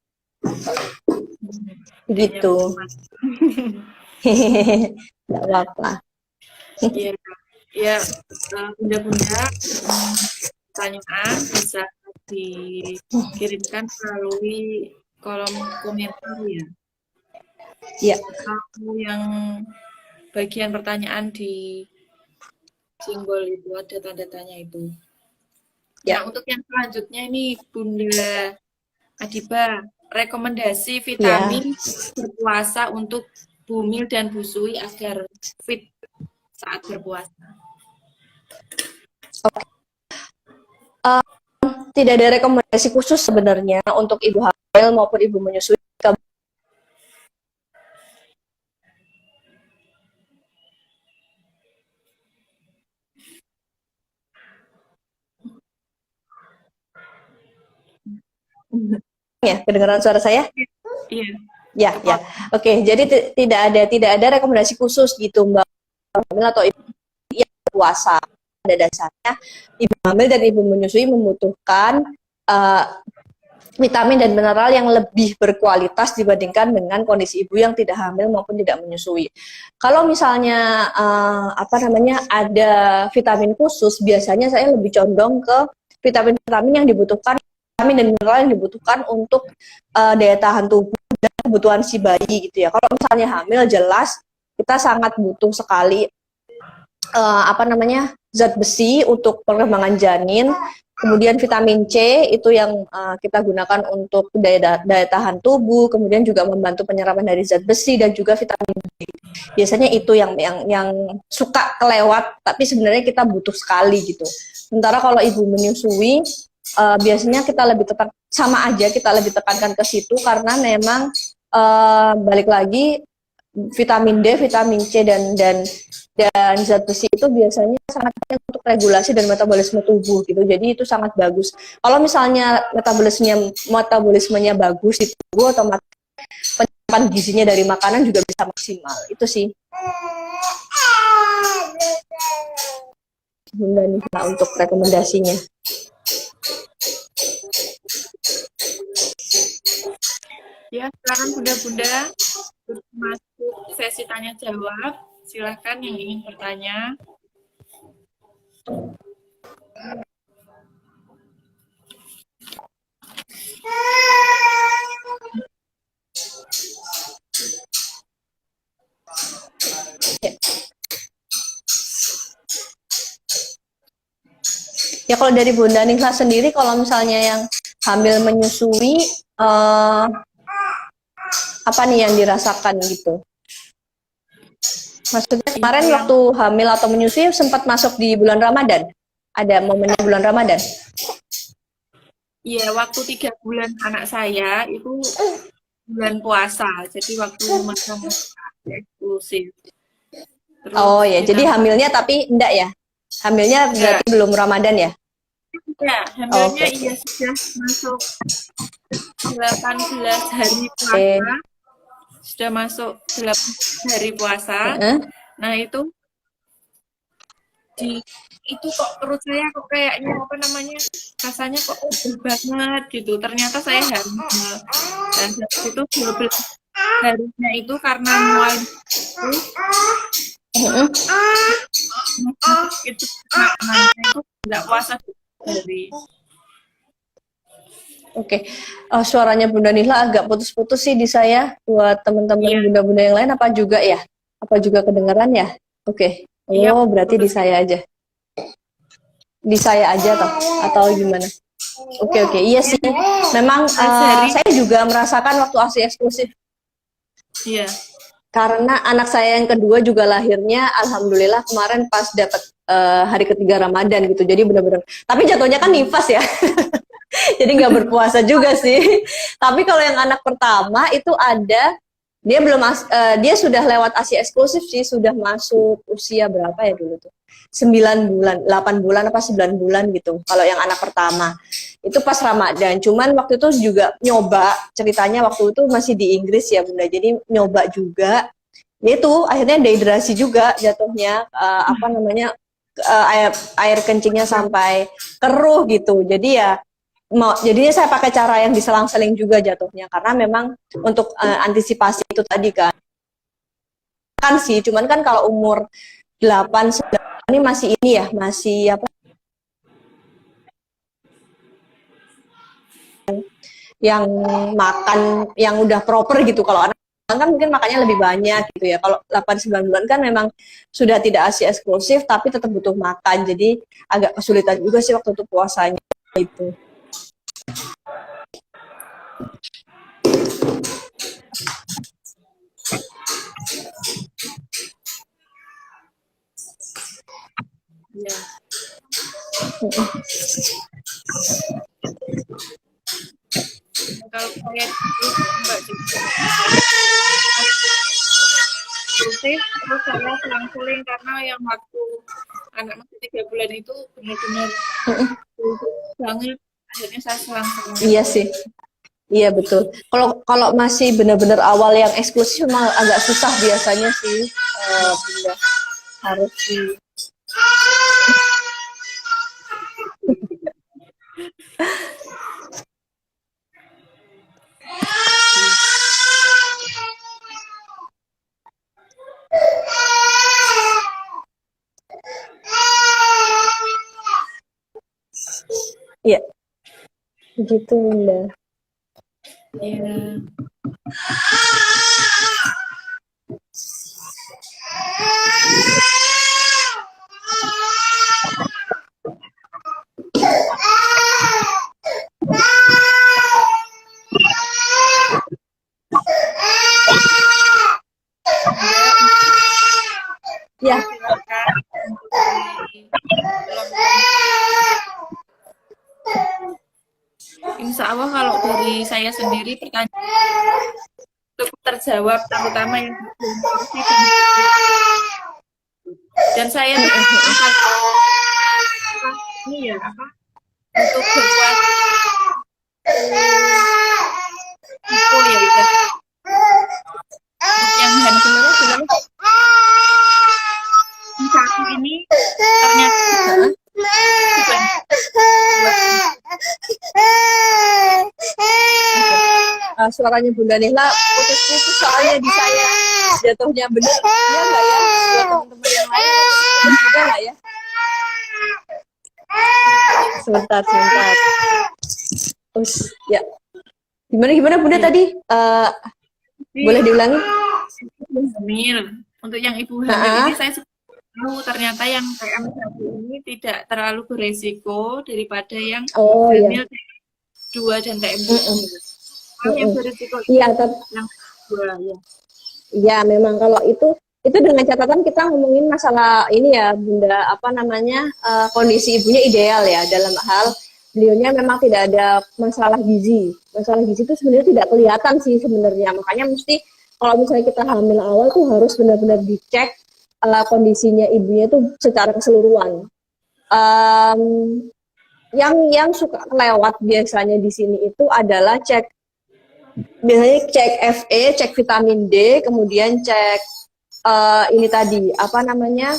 Gitu. Nggak apa-apa.
Iya, ya, bunda-bunda, pertanyaan bisa dikirimkan melalui kolom komentar ya.
Iya.
Kalau yang bagian pertanyaan di simbol itu ada tanda tanya itu.
Ya.
Nah, untuk yang selanjutnya ini Bunda Adiba, rekomendasi vitamin berpuasa untuk Bumil dan Busui agar fit saat berpuasa.
Tidak ada rekomendasi khusus sebenarnya untuk ibu hamil maupun ibu menyusui. Ya, kedengaran suara saya?
Iya.
Ya, ya. Oke, jadi tidak ada rekomendasi khusus gitu Mbak hamil atau ibu yang berpuasa. Pada dasarnya ibu hamil dan ibu menyusui membutuhkan vitamin dan mineral yang lebih berkualitas dibandingkan dengan kondisi ibu yang tidak hamil maupun tidak menyusui. Kalau misalnya ada vitamin khusus, biasanya saya lebih condong ke vitamin-vitamin yang dibutuhkan, vitamin dan mineral yang dibutuhkan untuk daya tahan tubuh dan kebutuhan si bayi gitu ya. Kalau misalnya hamil, jelas kita sangat butuh sekali zat besi untuk perkembangan janin. Kemudian vitamin C itu yang kita gunakan untuk daya tahan tubuh, kemudian juga membantu penyerapan dari zat besi dan juga vitamin D. Biasanya itu yang suka kelewat, tapi sebenarnya kita butuh sekali gitu. Sementara kalau ibu menyusui, biasanya kita lebih kita lebih tekankan ke situ karena memang balik lagi vitamin D, vitamin C dan zat besi itu biasanya sangat penting untuk regulasi dan metabolisme tubuh gitu. Jadi itu sangat bagus. Kalau misalnya metabolismenya bagus di tubuh, otomatis penyerapan gizinya dari makanan juga bisa maksimal. Itu sih. Bunda Nisa untuk rekomendasinya.
Ya, sekarang bunda-bunda masuk sesi tanya jawab. Silakan yang ingin bertanya.
Ya kalau dari Bunda Nisa sendiri, kalau misalnya yang hamil menyusui, apa nih yang dirasakan gitu? Maksudnya kemarin waktu hamil atau menyusui sempat masuk di bulan Ramadan? Ada momennya bulan Ramadan?
Iya, waktu 3 bulan anak saya itu bulan puasa. Jadi waktu masa eksklusif.
Oh ya, jadi hamilnya tapi enggak ya? Hamilnya berarti belum Ramadan ya?
Ya, hamilnya iya sudah masuk 18 hari puasa. Sudah masuk 8 hari puasa. Nah itu kok perut saya kok kayaknya rasanya kok banget gitu. Ternyata saya hamil. Dan itu 12 harinya itu karena mulai itu nggak puasa hari.
Oke. Suaranya Bunda Nihla agak putus-putus sih di saya. Buat teman-teman bunda-bunda yang lain apa juga ya? Apa juga kedengaran ya? Oke. Berarti di saya aja. Di saya aja atau gimana? Oke. Iya sih. Memang saya juga merasakan waktu ASI eksklusif.
Iya.
Karena anak saya yang kedua juga lahirnya alhamdulillah kemarin pas dapat hari ketiga Ramadan gitu. Jadi benar-benar. Tapi jatuhnya kan nifas ya. Jadi nggak berpuasa juga sih. Tapi kalau yang anak pertama itu dia sudah lewat ASI eksklusif sih, sudah masuk usia berapa ya dulu tuh? 9 bulan, 8 bulan apa 9 bulan gitu. Kalau yang anak pertama itu pas Ramadan. Cuman waktu itu juga nyoba, ceritanya waktu itu masih di Inggris ya Bunda. Jadi nyoba juga. Ya itu akhirnya dehidrasi juga jatuhnya air kencingnya sampai keruh gitu. Jadi ya jadinya saya pakai cara yang diselang-seling juga jatuhnya, karena memang untuk antisipasi itu tadi kan sih. Cuman kan kalau umur 8 9 ini masih ini ya, masih apa yang makan yang udah proper gitu. Kalau anak kan mungkin makannya lebih banyak gitu ya. Kalau 8 9 bulan kan memang sudah tidak ASI eksklusif tapi tetap butuh makan. Jadi agak kesulitan juga sih waktu itu puasanya itu.
Ya. Kalau saya itu Mbak juga terus saya selang-seling karena yang waktu anak masih 3 bulan itu benar-benar banget, akhirnya saya selang-seling.
Iya sih. Iya betul. Kalau masih benar-benar awal yang eksklusif memang agak susah biasanya sih. Bunda. Harus di Iya, begitu Bunda.
Iya.
Ya,
Silakan Insya Allah kalau dari saya sendiri pertanyaan cukup terjawab, terutama yang dan saya ini ya apa untuk berbuat itu ya itu untuk yang handphone satu ini ternyata
suaranya Bunda Nihla putus-putus soalnya di saya jatuhnya bener. Iya nggak ya? Buat teman-teman yang lain juga nggak ya? Sebentar. Terus ya. Gimana Bunda tadi? Boleh diulangi?
Hamil. Untuk yang ibu hamil ini saya tahu ternyata yang PM1 ini tidak terlalu beresiko daripada yang hamil 2 dan TM2. Yang beresiko
iya,
yang 2 ya.
Iya, memang kalau itu dengan catatan kita ngomongin masalah ini ya Bunda, apa namanya, kondisi ibunya ideal ya, dalam hal beliaunya memang tidak ada masalah gizi. Masalah gizi itu sebenarnya tidak kelihatan sih sebenarnya, makanya mesti kalau misalnya kita hamil awal tuh harus benar-benar dicek kondisinya ibunya itu secara keseluruhan. Yang suka lewat biasanya di sini itu adalah biasanya cek FE, cek vitamin D, kemudian cek ini tadi apa namanya,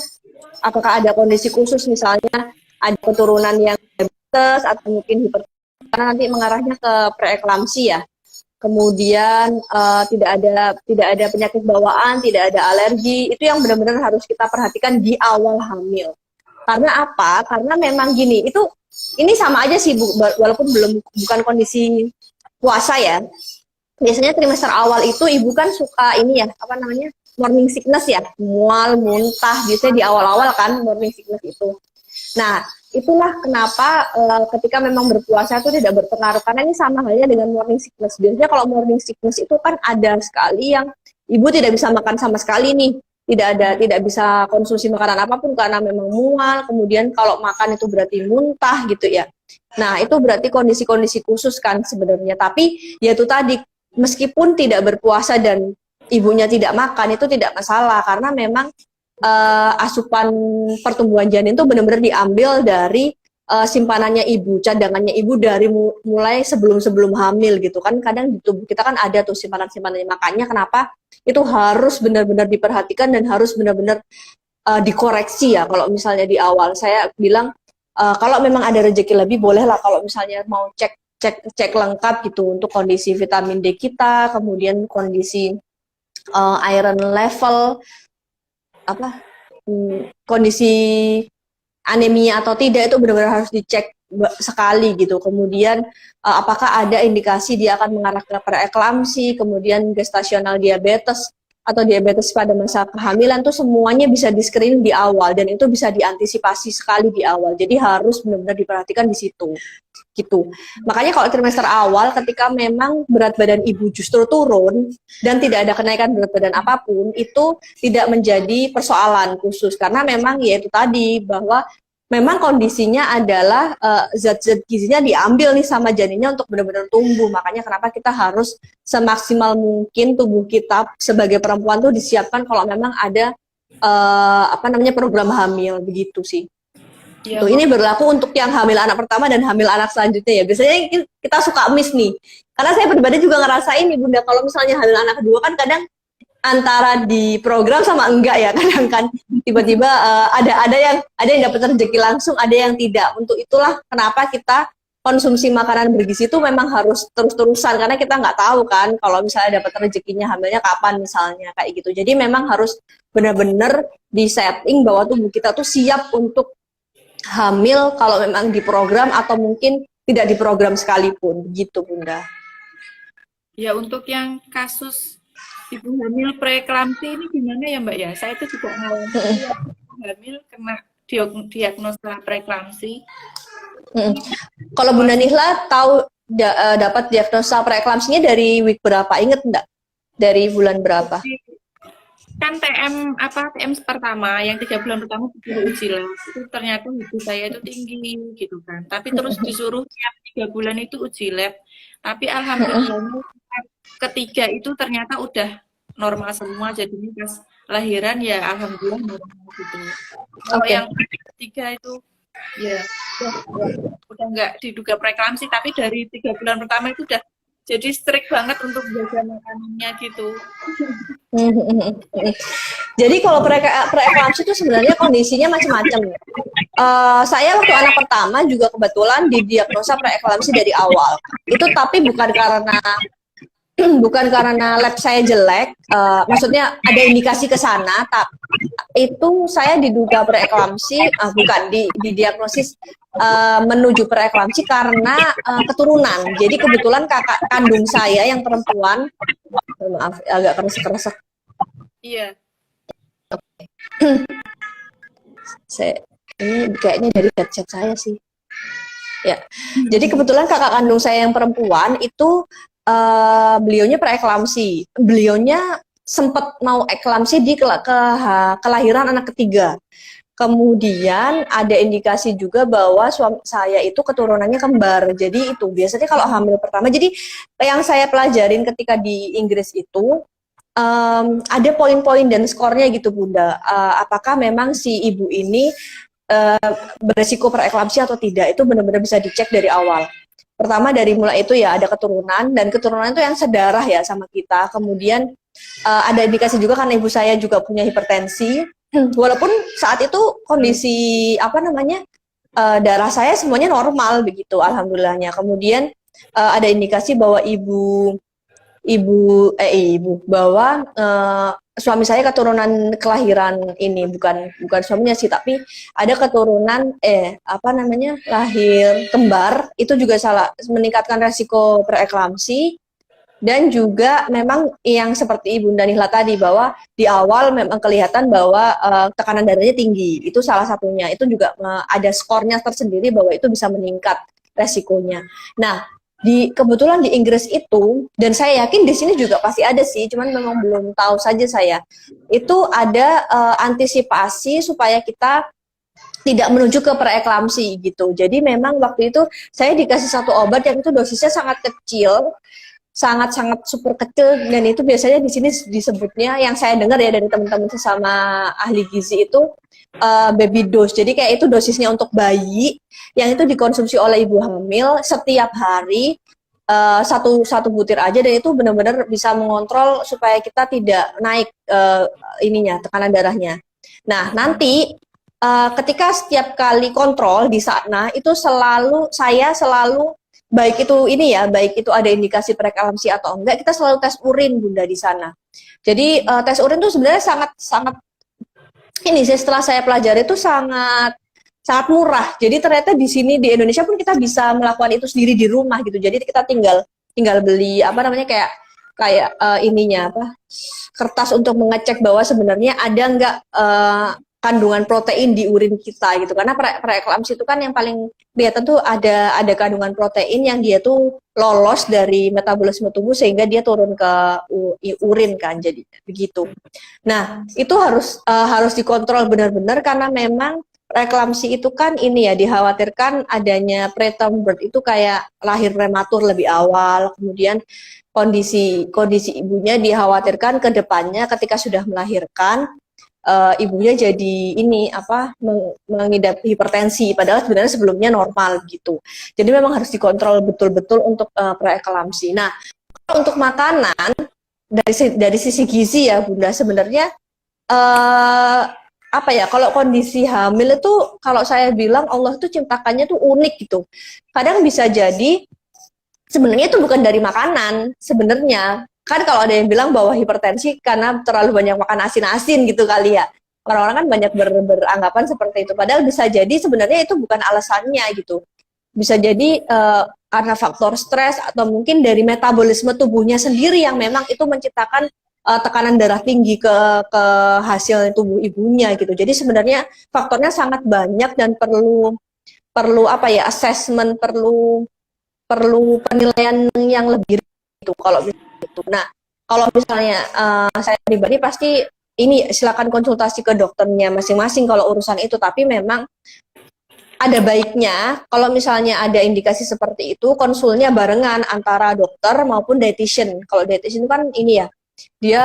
apakah ada kondisi khusus, misalnya ada keturunan yang diabetes atau mungkin hipertensi, karena nanti mengarahnya ke preeklamsi ya. Kemudian tidak ada penyakit bawaan, tidak ada alergi, itu yang benar-benar harus kita perhatikan di awal hamil. Karena apa? Karena memang gini, ini sama aja sih walaupun bukan kondisi puasa ya. Biasanya trimester awal itu ibu kan suka ini ya, apa namanya, morning sickness ya, mual, muntah, biasanya di awal-awal kan morning sickness itu. Nah, itulah kenapa ketika memang berpuasa itu tidak berpengaruh, karena ini sama halnya dengan morning sickness. Biasanya kalau morning sickness itu kan ada sekali yang ibu tidak bisa makan sama sekali nih, tidak bisa konsumsi makanan apapun karena memang mual, kemudian kalau makan itu berarti muntah gitu ya. Nah, itu berarti kondisi-kondisi khusus kan sebenarnya, tapi ya itu tadi, meskipun tidak berpuasa dan ibunya tidak makan itu tidak masalah, karena memang asupan pertumbuhan janin itu benar-benar diambil dari simpanannya ibu, cadangannya ibu dari mulai sebelum hamil gitu kan. Kadang di tubuh kita kan ada tuh simpanan-simpanannya, makanya kenapa itu harus benar-benar diperhatikan dan harus benar-benar dikoreksi ya. Kalau misalnya di awal saya bilang kalau memang ada rezeki lebih bolehlah kalau misalnya mau cek lengkap gitu untuk kondisi vitamin D kita, kemudian kondisi iron level, kondisi anemia atau tidak itu benar-benar harus dicek sekali gitu. Kemudian apakah ada indikasi dia akan mengarah ke preeklamsi, kemudian gestasional diabetes atau diabetes pada masa kehamilan tuh semuanya bisa di-screening di awal dan itu bisa diantisipasi sekali di awal. Jadi harus benar-benar diperhatikan di situ. Gitu. Makanya kalau trimester awal ketika memang berat badan ibu justru turun dan tidak ada kenaikan berat badan apapun, itu tidak menjadi persoalan khusus karena memang ya itu tadi bahwa memang kondisinya adalah zat-zat gizinya diambil nih sama janinnya untuk benar-benar tumbuh. Makanya kenapa kita harus semaksimal mungkin tubuh kita sebagai perempuan tuh disiapkan kalau memang ada program hamil begitu sih.
Ya,
Tuh, ini berlaku untuk yang hamil anak pertama dan hamil anak selanjutnya ya. Biasanya kita suka miss nih. Karena saya pribadi juga ngerasain nih Bunda, kalau misalnya hamil anak kedua kan kadang antara di program sama enggak ya, kadang kan tiba-tiba ada yang dapat rezeki langsung, ada yang tidak. Untuk itulah kenapa kita konsumsi makanan bergizi itu memang harus terus-terusan karena kita nggak tahu kan kalau misalnya dapat rezekinya hamilnya kapan misalnya kayak gitu. Jadi memang harus benar-benar di setting bahwa tubuh kita tuh siap untuk hamil kalau memang diprogram atau mungkin tidak diprogram sekalipun, begitu Bunda.
ya untuk yang kasus ibu hamil preeklamsi ini gimana ya Mbak ya? Saya itu juga ngalamin hamil kena diagnosa preeklamsi.
Kalau Bunda Nihla tahu dapat diagnosa preeklamsinya dari week berapa? Ingat enggak? Dari bulan berapa?
Kan TM pertama yang 3 bulan pertama disuruh uji lab itu ternyata ibu saya itu tinggi gitu kan, tapi terus disuruh tiap 3 bulan itu uji lab, tapi alhamdulillah ketiga itu ternyata udah normal semua, jadinya pas lahiran ya alhamdulillah normal gitu. Kalau yang ketiga itu ya udah nggak diduga preeklamsi, tapi dari 3 bulan pertama itu udah jadi strict banget untuk jaga makanannya gitu.
Jadi kalau preeklamsi itu sebenarnya kondisinya macam-macam. Saya waktu anak pertama juga kebetulan didiagnosa preeklamsi dari awal. Itu tapi bukan karena lab saya jelek, maksudnya ada indikasi ke sana, tapi itu saya diduga preeklamsi, bukan didiagnosis menuju preeklamsi karena keturunan. Jadi kebetulan kakak kandung saya yang perempuan, maaf agak keresek-keresek.
Iya.
Ini kayaknya dari headset saya sih. Ya, jadi kebetulan kakak kandung saya yang perempuan itu beliaunya preeklamsi. Beliaunya sempat mau eklamsi di kelahiran anak ketiga. Kemudian ada indikasi juga bahwa suami saya itu keturunannya kembar. Jadi itu biasanya kalau hamil pertama. Jadi yang saya pelajarin ketika di Inggris itu ada poin-poin dan skornya gitu Bunda. Apakah memang si ibu ini beresiko preeklamsi atau tidak, itu benar-benar bisa dicek dari awal. Pertama dari mulai itu ya ada keturunan, dan keturunan itu yang sedarah ya sama kita. Kemudian ada indikasi juga karena ibu saya juga punya hipertensi. Walaupun saat itu kondisi darah saya semuanya normal begitu, alhamdulillahnya. Kemudian ada indikasi bahwa bahwa suami saya keturunan kelahiran ini bukan suaminya sih, tapi ada keturunan lahir kembar, itu juga meningkatkan resiko preeklamsi. Dan juga memang yang seperti Ibu Nihla tadi bahwa di awal memang kelihatan bahwa tekanan darahnya tinggi, itu salah satunya. Itu juga ada skornya tersendiri bahwa itu bisa meningkat resikonya. Nah, kebetulan di Inggris itu, dan saya yakin di sini juga pasti ada sih, cuman memang belum tahu saja saya. Itu ada antisipasi supaya kita tidak menuju ke preeklamsi gitu. Jadi memang waktu itu saya dikasih satu obat yang itu dosisnya sangat kecil, sangat-sangat super kecil, dan itu biasanya di sini disebutnya, yang saya dengar ya dari teman-teman sesama ahli gizi itu baby dose. Jadi kayak itu dosisnya untuk bayi yang itu dikonsumsi oleh ibu hamil setiap hari, satu butir aja, dan itu benar-benar bisa mengontrol supaya kita tidak naik tekanan darahnya. Nah, nanti ketika setiap kali kontrol di sana itu saya selalu baik itu ini ya, baik itu ada indikasi preeklamsi atau enggak, kita selalu tes urin Bunda di sana. Jadi tes urin itu sebenarnya sangat sangat ini sih setelah saya pelajari itu sangat sangat murah. Jadi ternyata di sini di Indonesia pun kita bisa melakukan itu sendiri di rumah gitu. Jadi kita tinggal tinggal beli apa namanya kayak kayak ininya apa kertas untuk mengecek bahwa sebenarnya ada nggak kandungan protein di urin kita gitu. Karena preeklamsi itu kan yang paling kelihatan tuh ada kandungan protein yang dia tuh lolos dari metabolisme tubuh sehingga dia turun ke urin kan jadi begitu. Nah, itu harus dikontrol benar-benar karena memang preeklamsi itu kan ini ya dikhawatirkan adanya preterm birth itu kayak lahir prematur lebih awal, kemudian kondisi ibunya dikhawatirkan ke depannya ketika sudah melahirkan ibunya jadi ini apa mengidap hipertensi padahal sebenarnya sebelumnya normal gitu. Jadi memang harus dikontrol betul-betul untuk preeklamsi. Nah, untuk makanan dari sisi gizi ya Bunda sebenarnya apa ya kalau kondisi hamil itu kalau saya bilang Allah itu ciptakannya tuh unik gitu. Kadang bisa jadi sebenarnya itu bukan dari makanan sebenarnya. Kan kalau ada yang bilang bahwa hipertensi karena terlalu banyak makan asin-asin gitu kali ya. Orang-orang kan banyak beranggapan seperti itu. Padahal bisa jadi sebenarnya itu bukan alasannya gitu. Bisa jadi karena faktor stres atau mungkin dari metabolisme tubuhnya sendiri yang memang itu menciptakan tekanan darah tinggi ke hasil tubuh ibunya gitu. Jadi sebenarnya faktornya sangat banyak dan perlu apa ya assessment, perlu penilaian yang lebih itu kalau gitu. Nah, kalau misalnya saya pribadi pasti ini silakan konsultasi ke dokternya masing-masing kalau urusan itu. Tapi memang ada baiknya kalau misalnya ada indikasi seperti itu konsulnya barengan antara dokter maupun dietitian. Kalau dietitian itu kan ini ya dia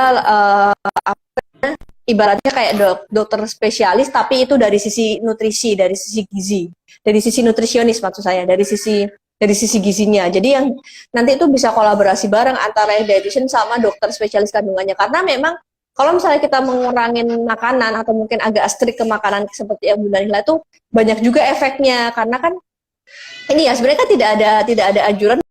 ibaratnya kayak dokter spesialis tapi itu dari sisi nutrisi, dari sisi gizi, dari sisi nutrisionis maksud saya, dari sisi gizinya. Jadi yang nanti itu bisa kolaborasi bareng antara dietitian sama dokter spesialis kandungannya. Karena memang kalau misalnya kita mengurangin makanan atau mungkin agak strict ke makanan seperti yang Bunda Nihla itu banyak juga efeknya. Karena kan ini ya sebenarnya kan tidak ada anjuran